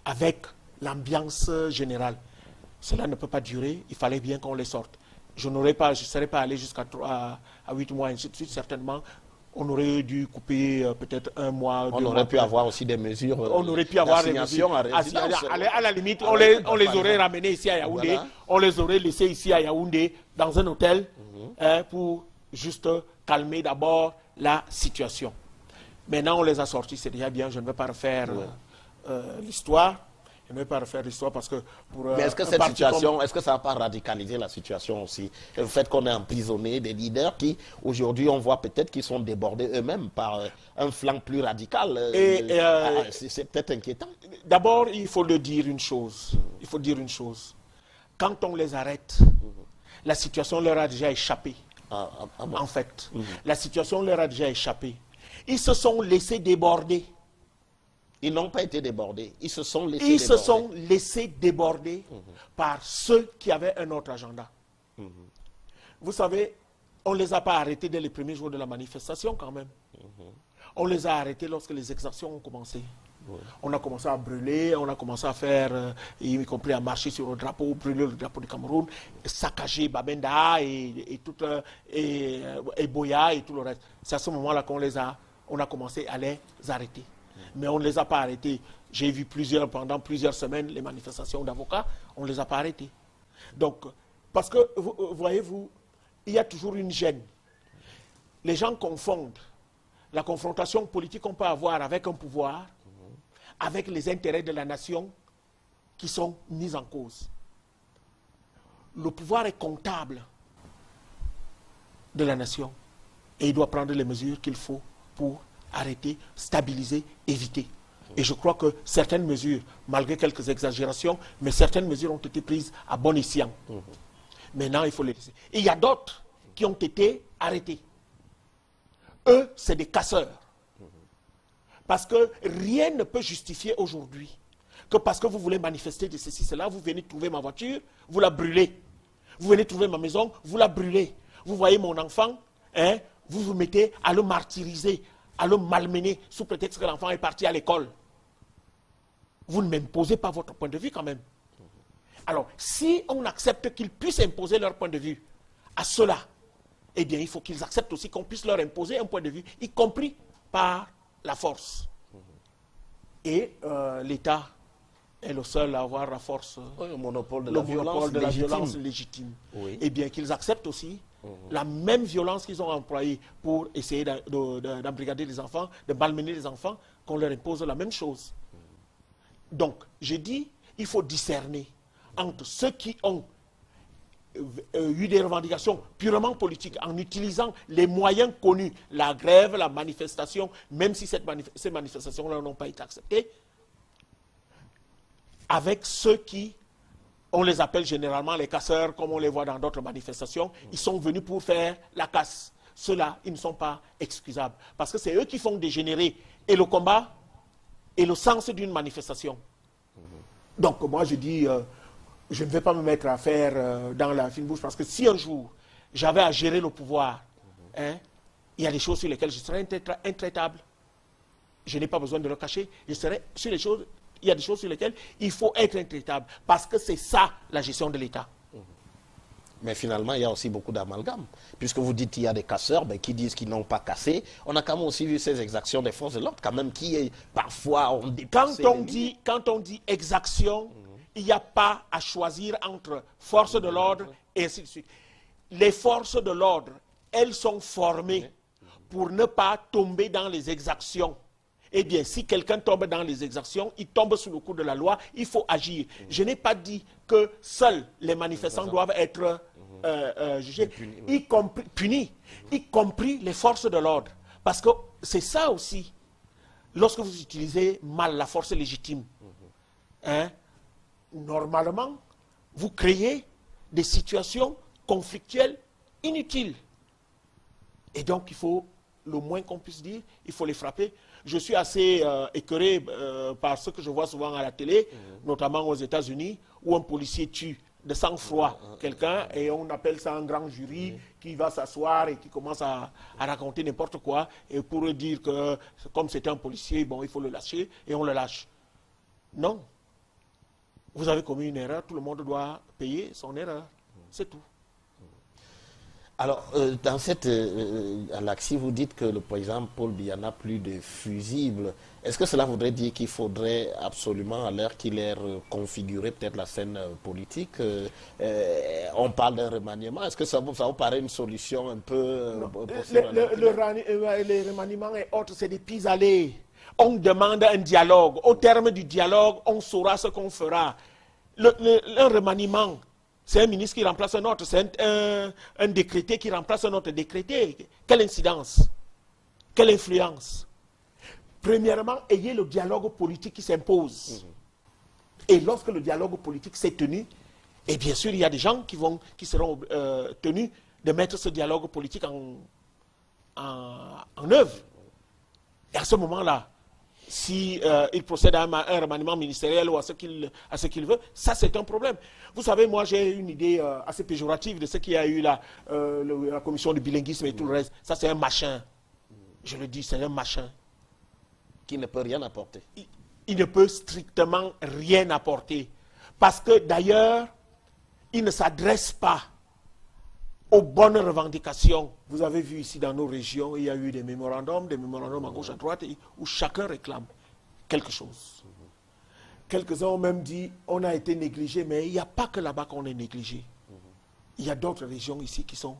avec l'ambiance générale. Cela ne peut pas durer, il fallait bien qu'on les sorte. Je ne serais pas allé jusqu'à 8 mois, ainsi de suite, certainement. On aurait dû couper peut-être 1 mois, 2 mois. On aurait pu avoir aussi des mesures d'assignation à résidence. À la limite, on les aurait ramenés ici à Yaoundé, voilà. On les aurait laissés ici à Yaoundé, dans un hôtel, pour juste calmer d'abord la situation. Maintenant, on les a sortis, c'est déjà bien, je ne vais pas refaire l'histoire. Je ne vais pas refaire l'histoire parce que... Mais est-ce que cette situation, est-ce que ça n'a pas radicalisé la situation aussi? Le fait qu'on ait emprisonné des leaders qui, aujourd'hui, on voit peut-être qu'ils sont débordés eux-mêmes par un flanc plus radical. C'est peut-être inquiétant. D'abord, il faut le dire une chose. Il faut dire une chose. Quand on les arrête, la situation leur a déjà échappé. Bon. En fait, la situation leur a déjà échappé. Ils se sont laissés déborder. Ils n'ont pas été débordés. Ils se sont laissés déborder par ceux qui avaient un autre agenda. Vous savez, on ne les a pas arrêtés dès les premiers jours de la manifestation quand même. On les a arrêtés lorsque les exactions ont commencé. On a commencé à brûler, on a commencé à faire, y compris à marcher sur le drapeau, brûler le drapeau du Cameroun, saccager Babenda et Boya et tout le reste. C'est à ce moment-là qu'on a commencé à les arrêter. Mais on ne les a pas arrêtés. J'ai vu pendant plusieurs semaines les manifestations d'avocats, on ne les a pas arrêtés. Donc, parce que, voyez-vous, il y a toujours une gêne. Les gens confondent la confrontation politique qu'on peut avoir avec un pouvoir, avec les intérêts de la nation qui sont mis en cause. Le pouvoir est comptable de la nation et il doit prendre les mesures qu'il faut pour arrêter, stabiliser, éviter. Et je crois que certaines mesures, malgré quelques exagérations, mais certaines mesures ont été prises à bon escient. Maintenant, il faut les laisser. Et il y a d'autres qui ont été arrêtés. Eux, c'est des casseurs. Parce que rien ne peut justifier aujourd'hui que parce que vous voulez manifester de ceci, cela, vous venez trouver ma voiture, vous la brûlez. Vous venez trouver ma maison, vous la brûlez. Vous voyez mon enfant, vous vous mettez à le martyriser, à le malmener sous prétexte que l'enfant est parti à l'école. Vous ne m'imposez pas votre point de vue quand même. Alors, si on accepte qu'ils puissent imposer leur point de vue à ceux-là, eh bien, il faut qu'ils acceptent aussi qu'on puisse leur imposer un point de vue, y compris par la force. Et l'État est le seul à avoir la force, le monopole de la violence légitime. Oui. Eh bien, qu'ils acceptent aussi la même violence qu'ils ont employée pour essayer d'embrigader les enfants, de malmener les enfants, qu'on leur impose la même chose. Donc, j'ai dit, il faut discerner entre ceux qui ont eu des revendications purement politiques en utilisant les moyens connus, la grève, la manifestation, même si ces manifestations-là n'ont pas été acceptées, avec ceux qui, on les appelle généralement les casseurs, comme on les voit dans d'autres manifestations, ils sont venus pour faire la casse. Ceux-là, ils ne sont pas excusables. Parce que c'est eux qui font dégénérer et le combat et le sens d'une manifestation. Donc moi je dis, je ne vais pas me mettre à faire dans la fine bouche, parce que si un jour j'avais à gérer le pouvoir, il y a des choses sur lesquelles je serais intraitable. Je n'ai pas besoin de le cacher. Je serais sur les choses. Il y a des choses sur lesquelles il faut être intraitable, parce que c'est ça la gestion de l'État. Mais finalement, il y a aussi beaucoup d'amalgame. Puisque vous dites qu'il y a des casseurs qui disent qu'ils n'ont pas cassé. On a quand même aussi vu ces exactions des forces de l'ordre, quand même, qui parfois ont dépassé. Quand on dit exaction, il n'y a pas à choisir entre forces de l'ordre et ainsi de suite. Les forces de l'ordre, elles sont formées pour ne pas tomber dans les exactions. Eh bien, si quelqu'un tombe dans les exactions, il tombe sous le coup de la loi, il faut agir. Je n'ai pas dit que seuls les manifestants doivent être jugés, punis, y compris les forces de l'ordre. Parce que c'est ça aussi, lorsque vous utilisez mal la force légitime, normalement, vous créez des situations conflictuelles inutiles. Et donc, il faut, le moins qu'on puisse dire, il faut les frapper. je suis assez écœuré par ce que je vois souvent à la télé, notamment aux États-Unis, où un policier tue de sang-froid quelqu'un et on appelle ça un grand jury qui va s'asseoir et qui commence à raconter n'importe quoi et pour dire que comme c'était un policier, bon, il faut le lâcher et on le lâche. Non. Vous avez commis une erreur, tout le monde doit payer son erreur. C'est tout. Alors, dans cette galaxie, vous dites que le président Paul Biya n'a plus de fusibles. Est-ce que cela voudrait dire qu'il faudrait absolument, à l'heure qu'il est reconfiguré, peut-être la scène politique, on parle d'un remaniement. Est-ce que ça vous paraît une solution un peu possible? Les remaniements et autres, c'est des pis-aller. On demande un dialogue. Au terme du dialogue, on saura ce qu'on fera. Le remaniement, c'est un ministre qui remplace un autre, c'est un décrété qui remplace un autre décrété. Quelle incidence? Quelle influence? Premièrement, ayez le dialogue politique qui s'impose. Et lorsque le dialogue politique s'est tenu, et bien sûr, il y a des gens qui seront tenus de mettre ce dialogue politique en œuvre. Et à ce moment-là, si il procède à un remaniement ministériel ou à ce qu'il veut, ça c'est un problème. Vous savez, moi j'ai une idée assez péjorative de ce qu'il y a eu la commission du bilinguisme et tout le reste. Ça c'est un machin. Je le dis, c'est un machin. Qui ne peut rien apporter. Il ne peut strictement rien apporter. Parce que d'ailleurs, il ne s'adresse pas aux bonnes revendications. Vous avez vu ici dans nos régions, il y a eu des mémorandums à gauche, à droite, où chacun réclame quelque chose. Quelques-uns ont même dit, on a été négligé, mais il n'y a pas que là-bas qu'on est négligé. Il y a d'autres régions ici qui sont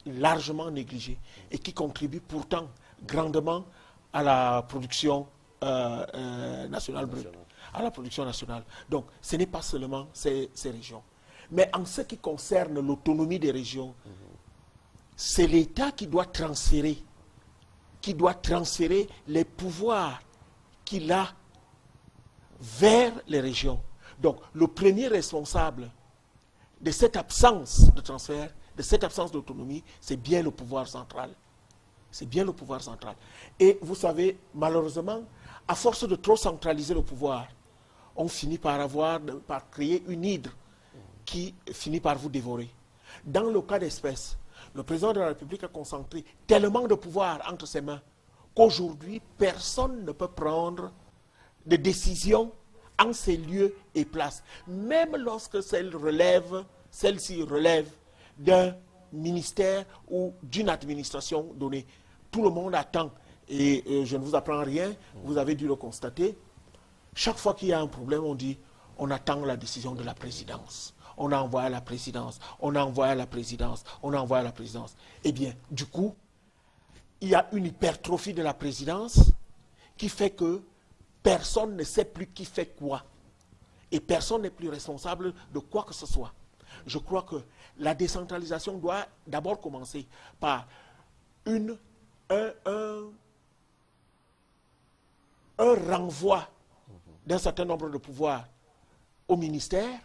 largement négligées et qui contribuent pourtant grandement à la production nationale brute, à la production nationale. Donc, ce n'est pas seulement ces régions. Mais en ce qui concerne l'autonomie des régions, c'est l'État qui doit transférer les pouvoirs qu'il a vers les régions. Donc, le premier responsable de cette absence de transfert, de cette absence d'autonomie, c'est bien le pouvoir central. C'est bien le pouvoir central. Et vous savez, malheureusement, à force de trop centraliser le pouvoir, on finit par créer une hydre qui finit par vous dévorer. Dans le cas d'espèce, le président de la République a concentré tellement de pouvoir entre ses mains qu'aujourd'hui, personne ne peut prendre de décision en ces lieux et places. Même lorsque celle-ci relève d'un ministère ou d'une administration donnée. Tout le monde attend. Et je ne vous apprends rien, vous avez dû le constater. Chaque fois qu'il y a un problème, on dit, on attend la décision de la présidence. On a envoyé à la présidence, on a envoyé à la présidence, on a envoyé à la présidence. Eh bien, du coup, il y a une hypertrophie de la présidence qui fait que personne ne sait plus qui fait quoi. Et personne n'est plus responsable de quoi que ce soit. Je crois que la décentralisation doit d'abord commencer par un renvoi d'un certain nombre de pouvoirs au ministère,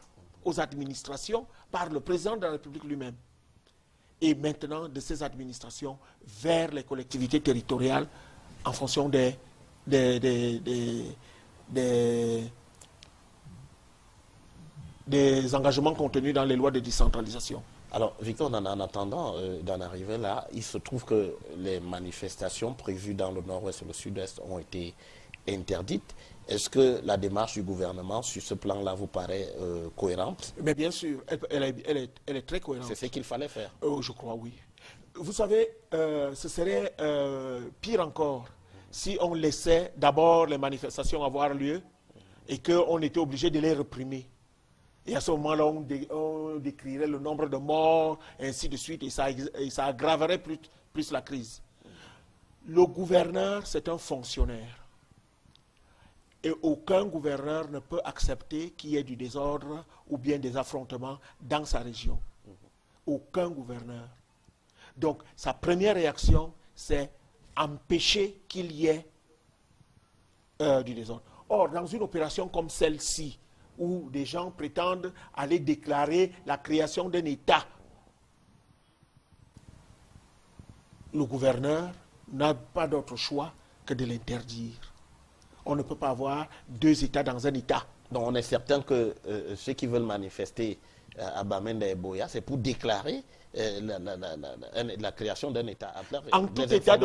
aux administrations, par le président de la République lui-même. Et maintenant, de ces administrations vers les collectivités territoriales en fonction des engagements contenus dans les lois de décentralisation. Alors, Victor, en attendant d'en arriver là, il se trouve que les manifestations prévues dans le nord-ouest et le sud-est ont été interdites. Est-ce que la démarche du gouvernement sur ce plan-là vous paraît cohérente? Mais bien sûr, elle est très cohérente. C'est ce qu'il fallait faire. Je crois, oui. Vous savez, ce serait pire encore si on laissait d'abord les manifestations avoir lieu et qu'on était obligé de les réprimer. Et à ce moment-là, on décrirait le nombre de morts, et ainsi de suite, et ça aggraverait plus la crise. Le gouverneur, c'est un fonctionnaire. Et aucun gouverneur ne peut accepter qu'il y ait du désordre ou bien des affrontements dans sa région. Aucun gouverneur. Donc, sa première réaction, c'est empêcher qu'il y ait du désordre. Or, dans une opération comme celle-ci, où des gens prétendent aller déclarer la création d'un État, le gouverneur n'a pas d'autre choix que de l'interdire. On ne peut pas avoir deux États dans un État. Donc on est certain que ceux qui veulent manifester à Bamenda et Boya, c'est pour déclarer la création d'un État à part. En tout état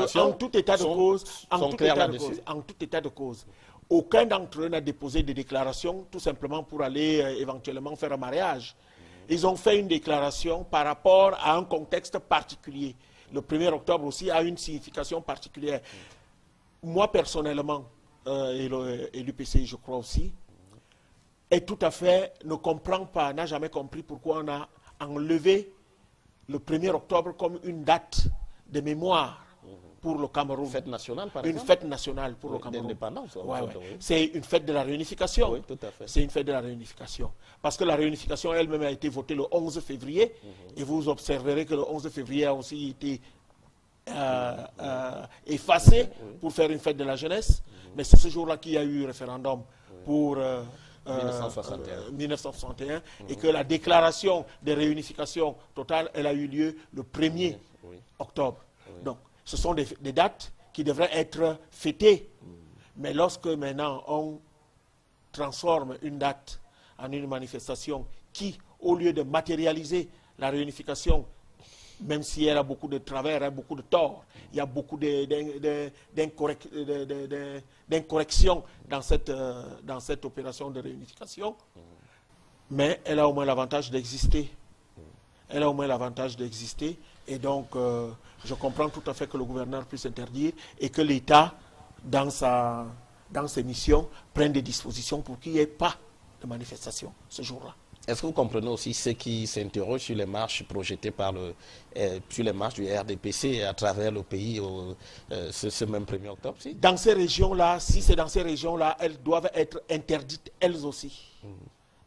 de cause, aucun d'entre eux n'a déposé de déclaration tout simplement pour aller éventuellement faire un mariage. Ils ont fait une déclaration par rapport à un contexte particulier. Le 1er octobre aussi a une signification particulière. Moi personnellement, et l'UPC je crois aussi, et tout à fait ne comprend pas, n'a jamais compris pourquoi on a enlevé le 1er octobre comme une date de mémoire pour le Cameroun. Une fête nationale, par exemple. Une fête nationale pour le Cameroun. D'indépendance. Ouais. C'est une fête de la réunification. Oui, tout à fait. C'est une fête de la réunification. Parce que la réunification elle-même a été votée le 11 février. Et vous observerez que le 11 février a aussi été effacé pour faire une fête de la jeunesse. Mais c'est ce jour-là qu'il y a eu référendum pour 1961 et que la déclaration de réunification totale, elle a eu lieu le 1er octobre. Donc, ce sont des dates qui devraient être fêtées. Mais lorsque maintenant on transforme une date en une manifestation qui, au lieu de matérialiser la réunification, même si elle a beaucoup de travers, beaucoup de torts, il y a beaucoup d'incorrections dans cette opération de réunification, mais elle a au moins l'avantage d'exister. Elle a au moins l'avantage d'exister. Et donc, je comprends tout à fait que le gouverneur puisse interdire et que l'État, dans ses missions, prenne des dispositions pour qu'il n'y ait pas de manifestation ce jour-là. Est-ce que vous comprenez aussi ceux qui s'interrogent sur les marches projetées sur les marches du RDPC à travers le pays ce même 1er octobre? Dans ces régions-là, si c'est dans ces régions-là, elles doivent être interdites elles aussi.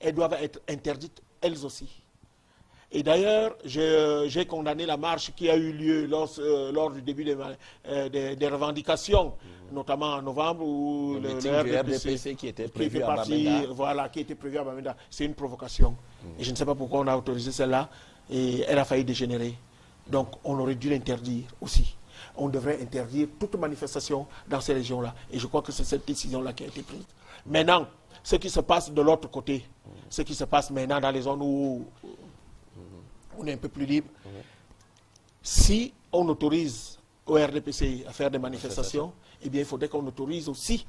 Elles doivent être interdites elles aussi. Et d'ailleurs, j'ai condamné la marche qui a eu lieu lors du début des revendications, notamment en novembre, où le RDPC qui était prévu à Bamenda. Voilà, qui était prévu à Bamenda. C'est une provocation. Et je ne sais pas pourquoi on a autorisé celle-là. Et elle a failli dégénérer. Donc, on aurait dû l'interdire aussi. On devrait interdire toute manifestation dans ces régions-là. Et je crois que c'est cette décision-là qui a été prise. Maintenant, ce qui se passe de l'autre côté, ce qui se passe maintenant dans les zones où on est un peu plus libre. Si on autorise au RDPC à faire des manifestations, eh bien, il faudrait qu'on autorise aussi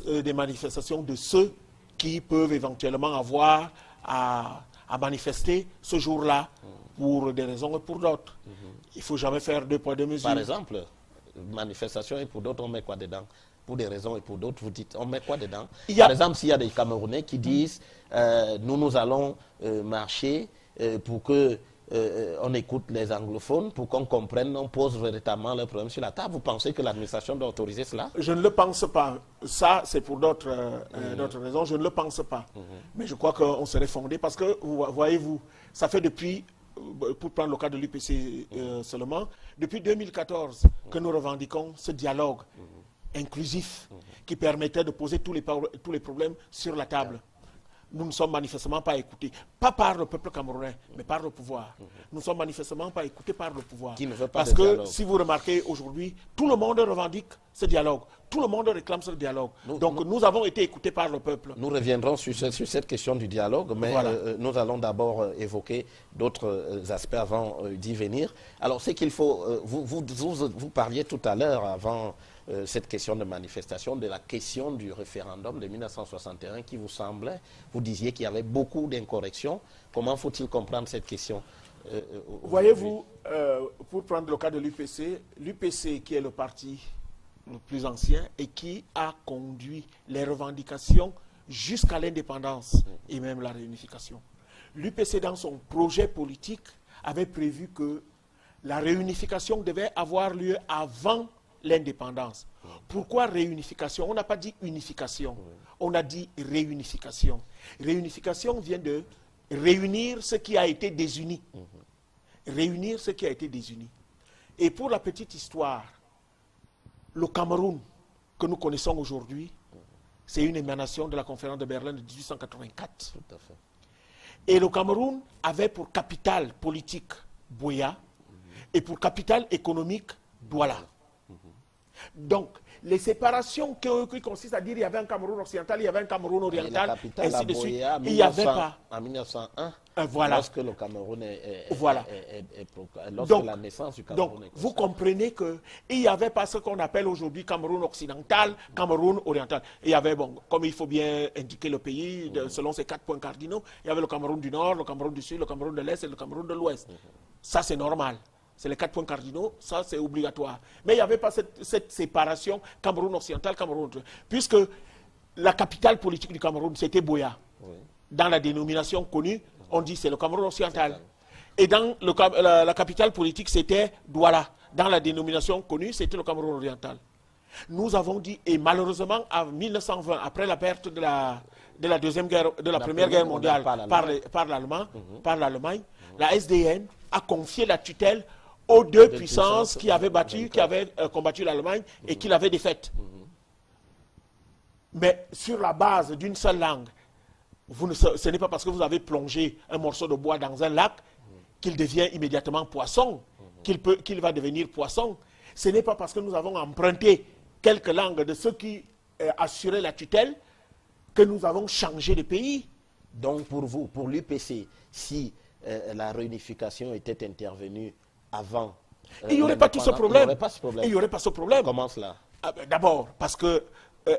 des manifestations de ceux qui peuvent éventuellement avoir à manifester ce jour-là pour des raisons et pour d'autres. Il ne faut jamais faire deux poids, deux mesures. Par exemple, manifestation et pour d'autres, on met quoi dedans? Pour des raisons et pour d'autres, vous dites, on met quoi dedans? Par exemple, s'il y a des Camerounais qui disent, nous allons marcher pour que on écoute les anglophones, pour qu'on comprenne, on pose véritablement leurs problèmes sur la table. Vous pensez que l'administration doit autoriser cela? Je ne le pense pas. Ça, c'est pour d'autres raisons. Je ne le pense pas. Mais je crois qu'on serait fondé parce que, voyez-vous, ça fait depuis, pour prendre le cas de l'UPC seulement, depuis 2014 que nous revendiquons ce dialogue inclusif qui permettait de poser tous les problèmes sur la table. Nous ne sommes manifestement pas écoutés, pas par le peuple camerounais, mais par le pouvoir. Nous ne sommes manifestement pas écoutés par le pouvoir. Qui ne veut pas parce que dialogue. Si vous remarquez aujourd'hui, tout le monde revendique ce dialogue. Tout le monde réclame ce dialogue. Donc nous avons été écoutés par le peuple. Nous reviendrons sur cette question du dialogue, mais voilà. Nous allons d'abord évoquer d'autres aspects avant d'y venir. Alors c'est qu'il faut, vous parliez tout à l'heure avant cette question de manifestation, de la question du référendum de 1961 qui vous semblait, vous disiez qu'il y avait beaucoup d'incorrections. Comment faut-il comprendre cette question? Voyez-vous, pour prendre le cas de l'UPC, l'UPC qui est le parti le plus ancien et qui a conduit les revendications jusqu'à l'indépendance et même la réunification. L'UPC, dans son projet politique, avait prévu que la réunification devait avoir lieu avant l'indépendance. Pourquoi réunification? On n'a pas dit unification, on a dit réunification. Réunification vient de réunir ce qui a été désuni. Réunir ce qui a été désuni. Et pour la petite histoire, le Cameroun que nous connaissons aujourd'hui, c'est une émanation de la conférence de Berlin de 1884. Tout à fait. Et le Cameroun avait pour capitale politique Boya et pour capitale économique Douala. Donc, les séparations qui consistent à dire qu'il y avait un Cameroun occidental, il y avait un Cameroun oriental, ainsi de suite. Il n'y avait pas. En 1901, voilà. lorsque le Cameroun donc, la naissance du Cameroun est vous comprenez qu'il n'y avait pas ce qu'on appelle aujourd'hui Cameroun occidental, Cameroun oriental. Il y avait, bon, comme il faut bien indiquer le pays, selon ces 4 points cardinaux, il y avait le Cameroun du Nord, le Cameroun du Sud, le Cameroun de l'Est et le Cameroun de l'Ouest. Ça, c'est normal. C'est les 4 points cardinaux, ça c'est obligatoire. Mais il n'y avait pas cette séparation Cameroun occidental, Cameroun oriental. Puisque la capitale politique du Cameroun, c'était Buea. Oui. Dans la dénomination connue, on dit c'est le Cameroun occidental. Et dans la capitale politique, c'était Douala. Dans la dénomination connue, c'était le Cameroun oriental. Nous avons dit, et malheureusement, en 1920, après la perte de la deuxième guerre, de la première guerre mondiale par l'Allemagne, la SDN a confié la tutelle aux deux puissances qui avaient combattu l'Allemagne et qui l'avaient défaite. Mais sur la base d'une seule langue, ce n'est pas parce que vous avez plongé un morceau de bois dans un lac qu'il devient immédiatement poisson, qu'il va devenir poisson. Ce n'est pas parce que nous avons emprunté quelques langues de ceux qui assuraient la tutelle que nous avons changé de pays. Donc pour vous, pour l'UPC, si la réunification était intervenue avant... il n'y aurait pas tout ce problème. Il n'y aurait pas ce problème. Comment cela? D'abord, parce que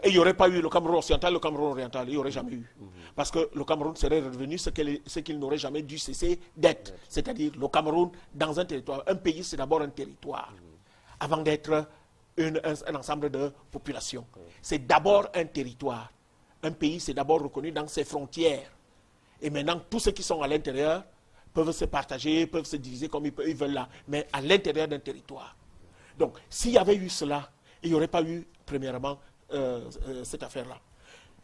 il n'y aurait pas eu le Cameroun occidental, le Cameroun oriental. Il n'y aurait jamais eu. Parce que le Cameroun serait redevenu ce qu'il n'aurait jamais dû cesser d'être. C'est-à-dire le Cameroun dans un territoire. Un pays, c'est d'abord un territoire. Avant d'être un ensemble de populations. C'est d'abord un territoire. Un pays, c'est d'abord reconnu dans ses frontières. Et maintenant, tous ceux qui sont à l'intérieur peuvent se partager, peuvent se diviser comme ils veulent là, mais à l'intérieur d'un territoire. Donc, s'il y avait eu cela, il n'y aurait pas eu, premièrement, cette affaire-là.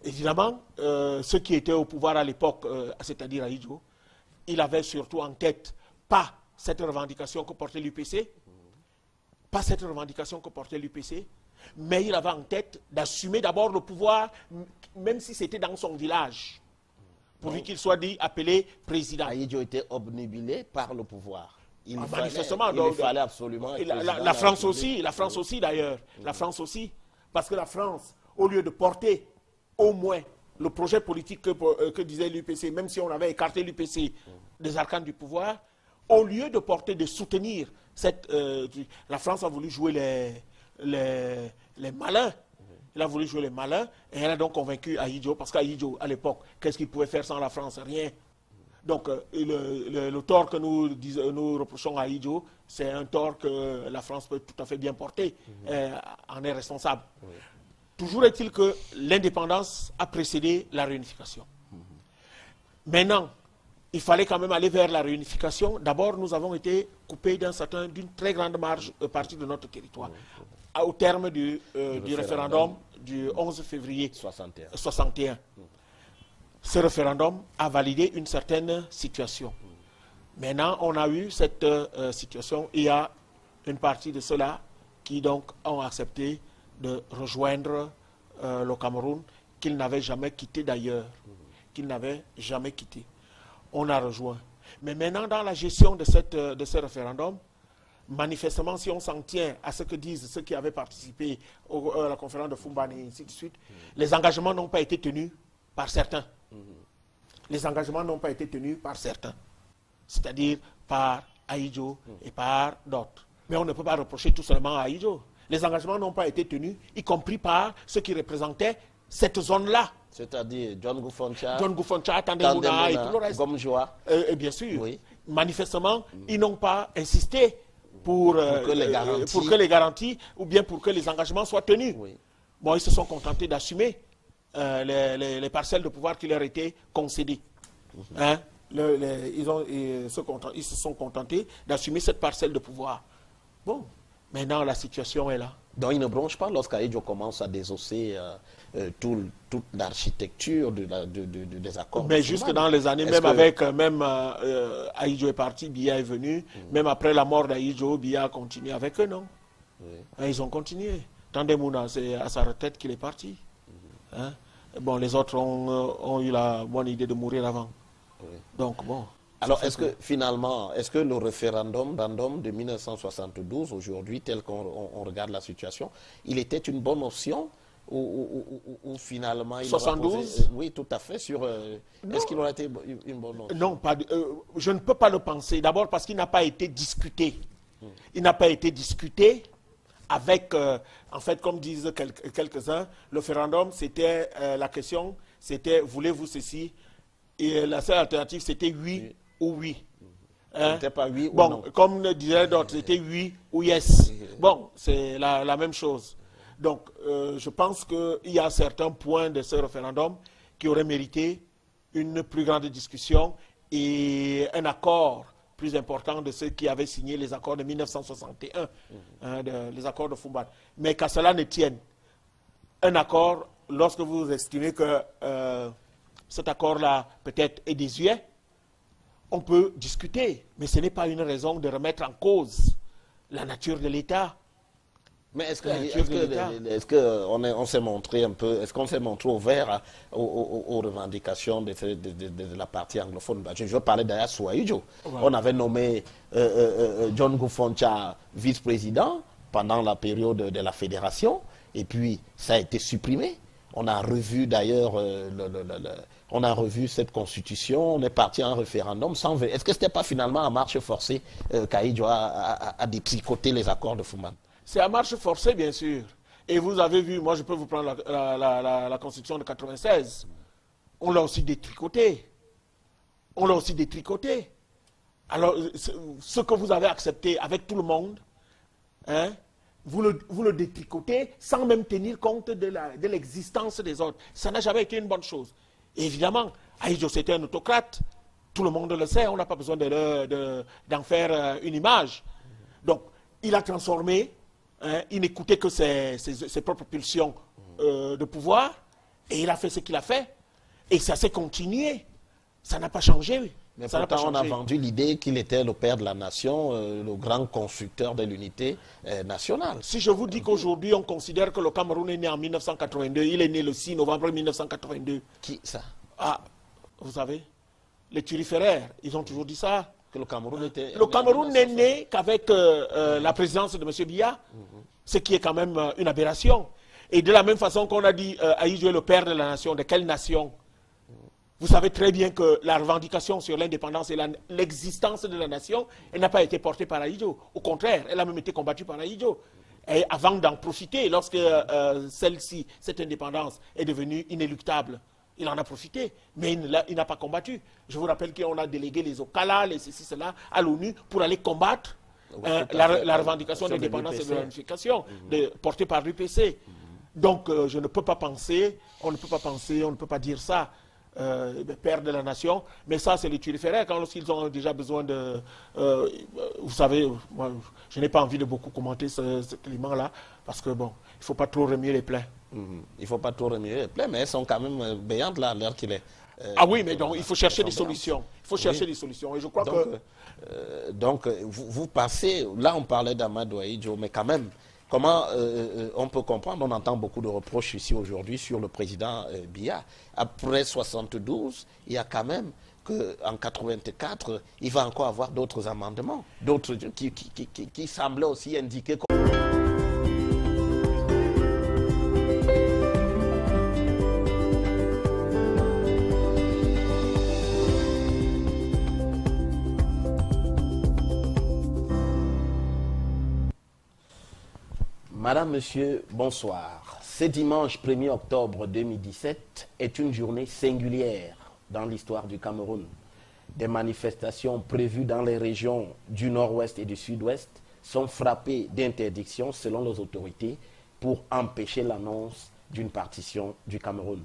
Évidemment, ceux qui étaient au pouvoir à l'époque, c'est-à-dire Ahidjo, il avait surtout en tête pas cette revendication que portait l'UPC, mais il avait en tête d'assumer d'abord le pouvoir, même si c'était dans son village. Pourvu qu'il soit dit, appelé président. Ahidjo était obnubilé par le pouvoir. Il fallait absolument... La France aussi d'ailleurs. La France aussi. Parce que la France, au lieu de porter au moins le projet politique que disait l'UPC, même si on avait écarté l'UPC des arcanes du pouvoir, au lieu de porter, de soutenir la France a voulu jouer les malins. Il a voulu jouer les malins et elle a donc convaincu Ahidjo, parce qu'Ahidjo, à l'époque, qu'est-ce qu'il pouvait faire sans la France? Rien. Donc, le tort que nous reprochons à Ahidjo, c'est un tort que la France peut tout à fait bien porter, en est responsable. Oui. Toujours est-il que l'indépendance a précédé la réunification. Maintenant, il fallait quand même aller vers la réunification. D'abord, nous avons été coupés d'une très grande partie de notre territoire. Au terme du référendum du 11 février 61. Ce référendum a validé une certaine situation. Maintenant, on a eu cette situation. Il y a une partie de ceux-là qui donc ont accepté de rejoindre le Cameroun, qu'ils n'avaient jamais quitté d'ailleurs. On a rejoint. Mais maintenant, dans la gestion de ce référendum, manifestement, si on s'en tient à ce que disent ceux qui avaient participé à la conférence de Fumban et ainsi de suite, les engagements n'ont pas été tenus par certains. C'est-à-dire par Ahidjo et par d'autres. Mais on ne peut pas reprocher tout seulement à Ahidjo. Les engagements n'ont pas été tenus, y compris par ceux qui représentaient cette zone-là. C'est-à-dire John Goufoncha, Tandemuna et tout le reste. Gomjoa. Et bien sûr. Oui. Manifestement, ils n'ont pas insisté pour que les garanties ou bien pour que les engagements soient tenus. Oui. Bon, ils se sont contentés d'assumer les parcelles de pouvoir qui leur étaient concédées. Ils se sont contentés d'assumer cette parcelle de pouvoir. Bon, maintenant la situation est là. Donc il ne bronche pas lorsqu'Ahidjo commence à désosser toute l'architecture des accords. Mais jusque dans les années, Ahidjo est parti, Biya est venu, même après la mort d'Ahidjo, Biya a continué avec eux, non? Oui. Ils ont continué. Tandemuna, c'est à sa retraite qu'il est parti. Bon, les autres ont eu la bonne idée de mourir avant. Oui. Donc bon. Alors, est-ce que finalement, est-ce que le référendum de 1972, aujourd'hui, tel qu'on regarde la situation, il était une bonne option ou finalement il 72 oui, tout à fait. Est-ce qu'il aurait été une bonne option? Non, je ne peux pas le penser. D'abord parce qu'il n'a pas été discuté. Il n'a pas été discuté avec, en fait, comme disent quelques-uns, le référendum, c'était la question, c'était voulez-vous ceci? Et la seule alternative, c'était oui ou oui. Hein? C'était pas oui ou bon, non. comme dirait d'autres, c'était oui ou yes. Bon, c'est la même chose. Donc, je pense qu'il y a certains points de ce référendum qui auraient mérité une plus grande discussion et un accord plus important de ceux qui avaient signé les accords de 1961, les accords de Fumban. Mais qu'à cela ne tienne, un accord, lorsque vous estimez que cet accord-là peut-être est désuet, on peut discuter, mais ce n'est pas une raison de remettre en cause la nature de l'État. Mais est-ce qu'on s'est montré un peu, est-ce qu'on s'est montré ouvert aux revendications de la partie anglophone? Je veux parler d'Aya Souaïdjo. Ouais. On avait nommé John Gufoncha vice-président pendant la période de la fédération, et puis ça a été supprimé. On a revu d'ailleurs, on a revu cette constitution, on est parti à un référendum sans... Est-ce que ce n'était pas finalement à marche forcée qu'Aïdjo a détricoté les accords de Fumban? C'est à marche forcée, bien sûr. Et vous avez vu, moi je peux vous prendre la Constitution de 96. On l'a aussi détricoté. On l'a aussi détricoté. Alors, ce que vous avez accepté avec tout le monde, hein, vous le détricotez sans même tenir compte de l'existence des autres. Ça n'a jamais été une bonne chose. Et évidemment, Aïdjo, c'était un autocrate. Tout le monde le sait, on n'a pas besoin d'en faire une image. Donc, il a transformé... il n'écoutait que ses propres pulsions de pouvoir, et il a fait ce qu'il a fait. Et ça s'est continué. Ça n'a pas changé. Mais pourtant, on a vendu l'idée qu'il était le père de la nation, le grand constructeur de l'unité nationale. Si je vous dis qu'aujourd'hui, on considère que le Cameroun est né en 1982, il est né le 6 novembre 1982. Qui ça? Ah, vous savez, les turiféraires, ils ont toujours dit ça. Que le Cameroun était... Le Cameroun n'est né qu'avec la présidence de M. Biya, ce qui est quand même une aberration. Et de la même façon qu'on a dit Aïdjo est le père de la nation, de quelle nation? Vous savez très bien que la revendication sur l'indépendance et l'existence de la nation, elle n'a pas été portée par Aïdjo. Au contraire, elle a même été combattue par Aïdjo. Et avant d'en profiter, lorsque celle-ci, cette indépendance, est devenue inéluctable, il en a profité, mais il n'a pas combattu. Je vous rappelle qu'on a délégué les Okala, les ceci, cela, à l'ONU pour aller combattre la revendication d'indépendance et de l'unification portée par l'UPC. Donc, je ne peux pas penser, on ne peut pas dire ça, père de la nation, mais ça, c'est les turiféraires, quand lorsqu'ils ont déjà besoin de... vous savez, moi, je n'ai pas envie de beaucoup commenter ce climat-là, parce que, bon, il ne faut pas trop remuer les plaies. Il ne faut pas trop remuer les plaies, mais elles sont quand même béantes là, à l'heure qu'il est. Ah oui, mais donc il faut chercher des solutions. Il faut chercher des solutions. Et je crois donc, vous passez, là on parlait d'Amadou Aïdjo, mais quand même, comment on peut comprendre, on entend beaucoup de reproches ici aujourd'hui sur le président Biya. Après 72, il y a quand même qu'en 84, il va encore avoir d'autres amendements, d'autres qui semblaient aussi indiquer... Madame, Monsieur, bonsoir. Ce dimanche 1er octobre 2017 est une journée singulière dans l'histoire du Cameroun. Des manifestations prévues dans les régions du nord-ouest et du sud-ouest sont frappées d'interdiction selon les autorités pour empêcher l'annonce d'une partition du Cameroun.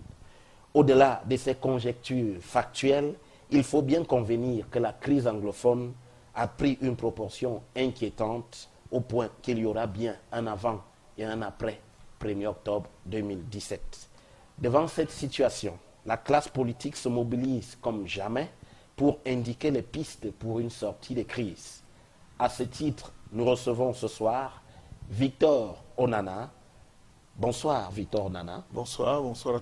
Au-delà de ces conjectures factuelles, il faut bien convenir que la crise anglophone a pris une proportion inquiétante au point qu'il y aura bien un avant et un après 1er octobre 2017. Devant cette situation, la classe politique se mobilise comme jamais pour indiquer les pistes pour une sortie de crise. À ce titre, nous recevons ce soir Victor Onana. Bonsoir Victor Onana. Bonsoir, bonsoir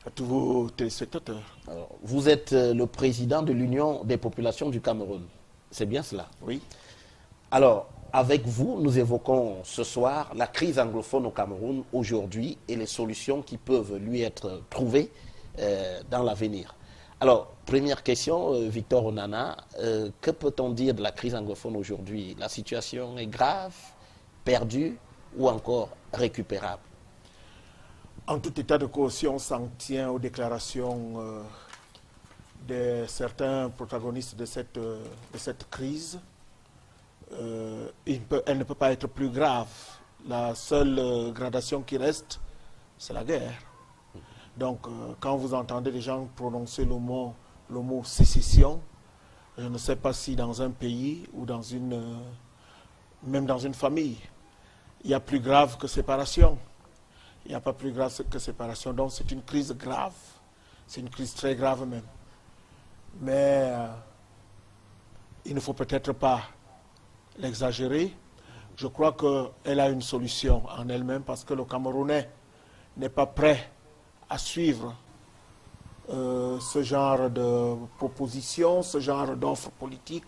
à à tous vos téléspectateurs. Alors, vous êtes le président de l'Union des populations du Cameroun. C'est bien cela? Oui. Alors, avec vous, nous évoquons ce soir la crise anglophone au Cameroun aujourd'hui et les solutions qui peuvent lui être trouvées dans l'avenir. Alors, première question, Victor Onana, que peut-on dire de la crise anglophone aujourd'hui? La situation est grave, perdue ou encore récupérable? En tout état de cause, si on s'en tient aux déclarations de certains protagonistes de cette crise, elle ne peut pas être plus grave. La seule gradation qui reste, c'est la guerre. Donc, quand vous entendez les gens prononcer le mot sécession, je ne sais pas si dans un pays ou même dans une famille, il y a plus grave que séparation. Il n'y a pas plus grave que séparation. Donc, c'est une crise grave. C'est une crise très grave même. Mais il ne faut peut-être pas l'exagérer. Je crois qu'elle a une solution en elle-même parce que le Camerounais n'est pas prêt à suivre ce genre de propositions, ce genre d'offres politiques,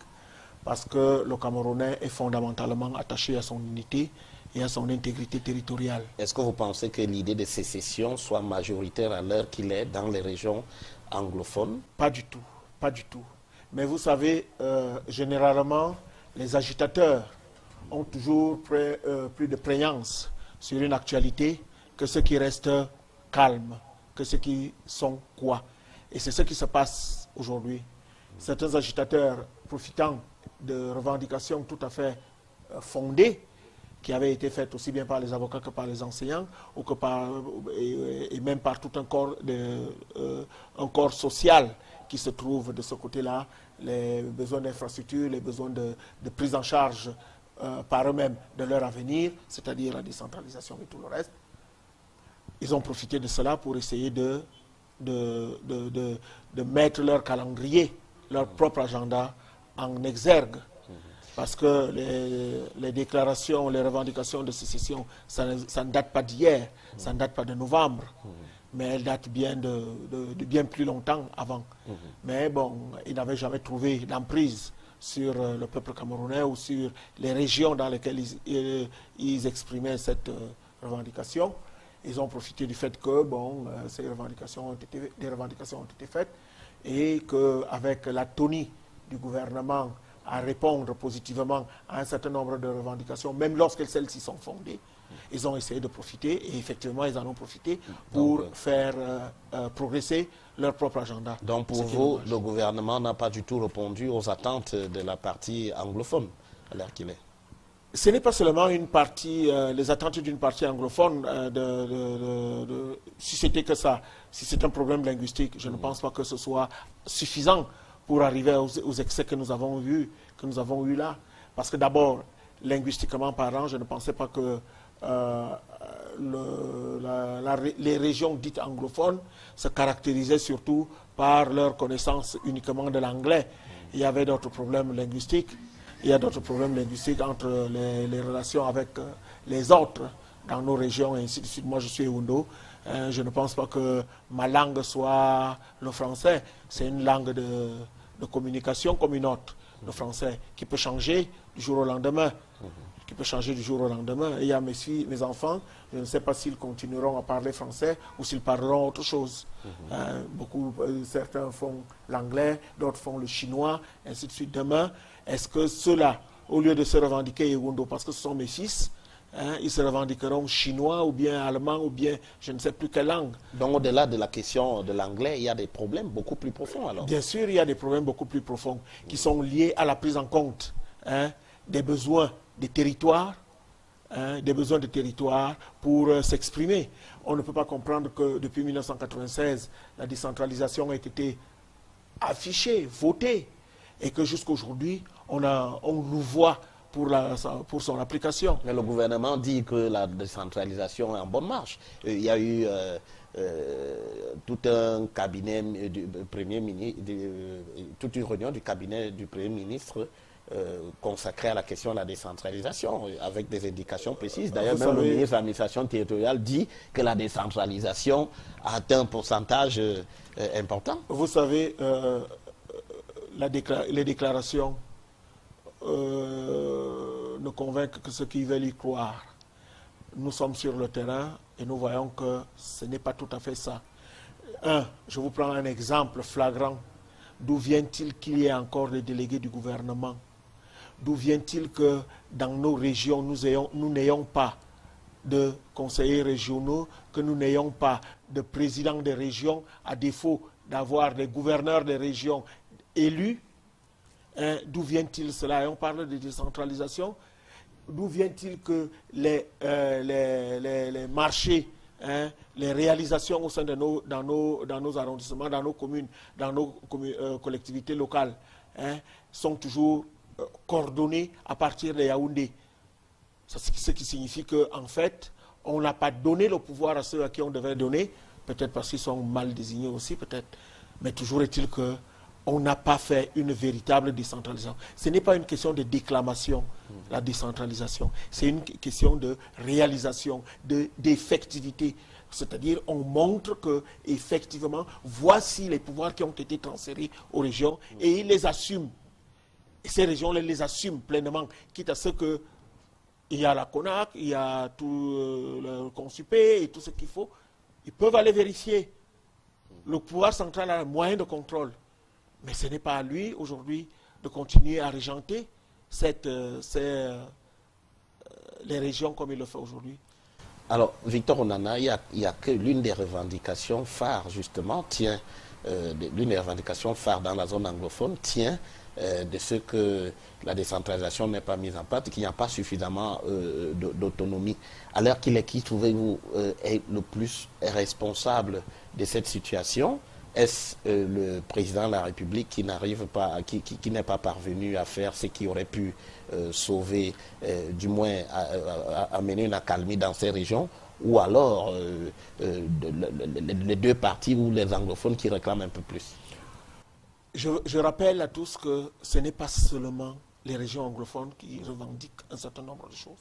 parce que le Camerounais est fondamentalement attaché à son unité et à son intégrité territoriale. Est-ce que vous pensez que l'idée de sécession soit majoritaire à l'heure qu'il est dans les régions anglophones? Pas du tout, pas du tout. Mais vous savez, généralement, les agitateurs ont toujours plus de prégnance sur une actualité que ceux qui restent calmes, que ceux qui sont quoi. Et c'est ce qui se passe aujourd'hui. Certains agitateurs, profitant de revendications tout à fait fondées, qui avaient été faites aussi bien par les avocats que par les enseignants, ou que et même par tout un corps social qui se trouve de ce côté-là, les besoins d'infrastructures, les besoins de prise en charge par eux-mêmes de leur avenir, c'est-à-dire la décentralisation et tout le reste. Ils ont profité de cela pour essayer de mettre leur calendrier, leur propre agenda en exergue. Parce que les déclarations, les revendications de sécession, ça ne date pas d'hier, ça ne date pas de novembre, mais elles datent bien de bien plus longtemps avant. Mais bon, ils n'avaient jamais trouvé d'emprise sur le peuple camerounais ou sur les régions dans lesquelles ils exprimaient cette revendication. Ils ont profité du fait que bon, des revendications ont été faites et qu'avec l'atonie du gouvernement à répondre positivement à un certain nombre de revendications, même lorsque celles-ci sont fondées, ils ont essayé de profiter et effectivement ils en ont profité pour faire progresser leur propre agenda. Donc pour vous, le gouvernement n'a pas du tout répondu aux attentes de la partie anglophone à l'heure qu'il est? Ce n'est pas seulement une partie, les attentes d'une partie anglophone, si c'était que ça, si c'est un problème linguistique, je ne pense pas que ce soit suffisant pour arriver aux excès que nous avons eus là. Parce que d'abord, linguistiquement parlant, je ne pensais pas que les régions dites anglophones se caractérisaient surtout par leur connaissance uniquement de l'anglais. Il y avait d'autres problèmes linguistiques. Il y a d'autres problèmes linguistiques entre les relations avec les autres dans nos régions et ainsi de suite. Moi, je suis Oundo. Je ne pense pas que ma langue soit le français. C'est une langue de communication comme une autre, le français, qui peut changer du jour au lendemain. Qui peut changer du jour au lendemain. Et il y a mes enfants, je ne sais pas s'ils continueront à parler français ou s'ils parleront autre chose. Certains font l'anglais, d'autres font le chinois, ainsi de suite. Demain, est-ce que ceux-là, au lieu de se revendiquer Ewondo, parce que ce sont mes fils, ils se revendiqueront chinois ou bien allemand ou bien je ne sais plus quelle langue. Donc au-delà de la question de l'anglais, il y a des problèmes beaucoup plus profonds alors? Bien sûr, il y a des problèmes beaucoup plus profonds qui sont liés à la prise en compte des besoins des territoires, pour s'exprimer. On ne peut pas comprendre que depuis 1996, la décentralisation ait été affichée, votée, et que jusqu'aujourd'hui, on nous voit pour son application. Mais le gouvernement dit que la décentralisation est en bonne marche. Il y a eu tout un cabinet du Premier ministre, toute une réunion du cabinet du Premier ministre consacré à la question de la décentralisation, avec des indications précises. D'ailleurs, même le ministre de l'administration territoriale dit que la décentralisation a atteint un pourcentage important. Vous savez, les déclarations ne convainquent que ceux qui veulent y croire. Nous sommes sur le terrain et nous voyons que ce n'est pas tout à fait ça. Je vous prends un exemple flagrant. D'où vient-il qu'il y ait encore des délégués du gouvernement? D'où vient-il que dans nos régions, nous n'ayons pas de conseillers régionaux, que nous n'ayons pas de présidents des régions, à défaut d'avoir des gouverneurs des régions élus? D'où vient-il cela? Et on parle de décentralisation. D'où vient-il que les marchés, les réalisations au sein de dans nos arrondissements, dans nos communes, dans nos collectivités locales, sont toujours coordonnées à partir de Yaoundé? Ce qui signifie qu'en fait, on n'a pas donné le pouvoir à ceux à qui on devait donner, peut-être parce qu'ils sont mal désignés aussi, peut-être. Mais toujours est-il que on n'a pas fait une véritable décentralisation. Ce n'est pas une question de déclamation, la décentralisation. C'est une question de réalisation, d'effectivité. C'est-à-dire, on montre que, effectivement, voici les pouvoirs qui ont été transférés aux régions et ils les assument. Et ces régions les assument pleinement, quitte à ce que il y a la CONAC, il y a tout le Consupé et tout ce qu'il faut. Ils peuvent aller vérifier. Le pouvoir central a un moyen de contrôle. Mais ce n'est pas à lui, aujourd'hui, de continuer à régenter les régions comme il le fait aujourd'hui. Alors, Victor Onana, il y a que l'une des revendications phares, justement, l'une des revendications phares dans la zone anglophone tient de ce que la décentralisation n'est pas mise en place et qu'il n'y a pas suffisamment d'autonomie. Alors qu'il est qui, trouvez-vous, est le plus responsable de cette situation? Est-ce le président de la République qui n'arrive pas, qui n'est pas parvenu à faire ce qui aurait pu sauver, du moins amener une accalmie dans ces régions, ou alors les deux partis ou les anglophones qui réclament un peu plus? Je rappelle à tous que ce n'est pas seulement les régions anglophones qui revendiquent un certain nombre de choses.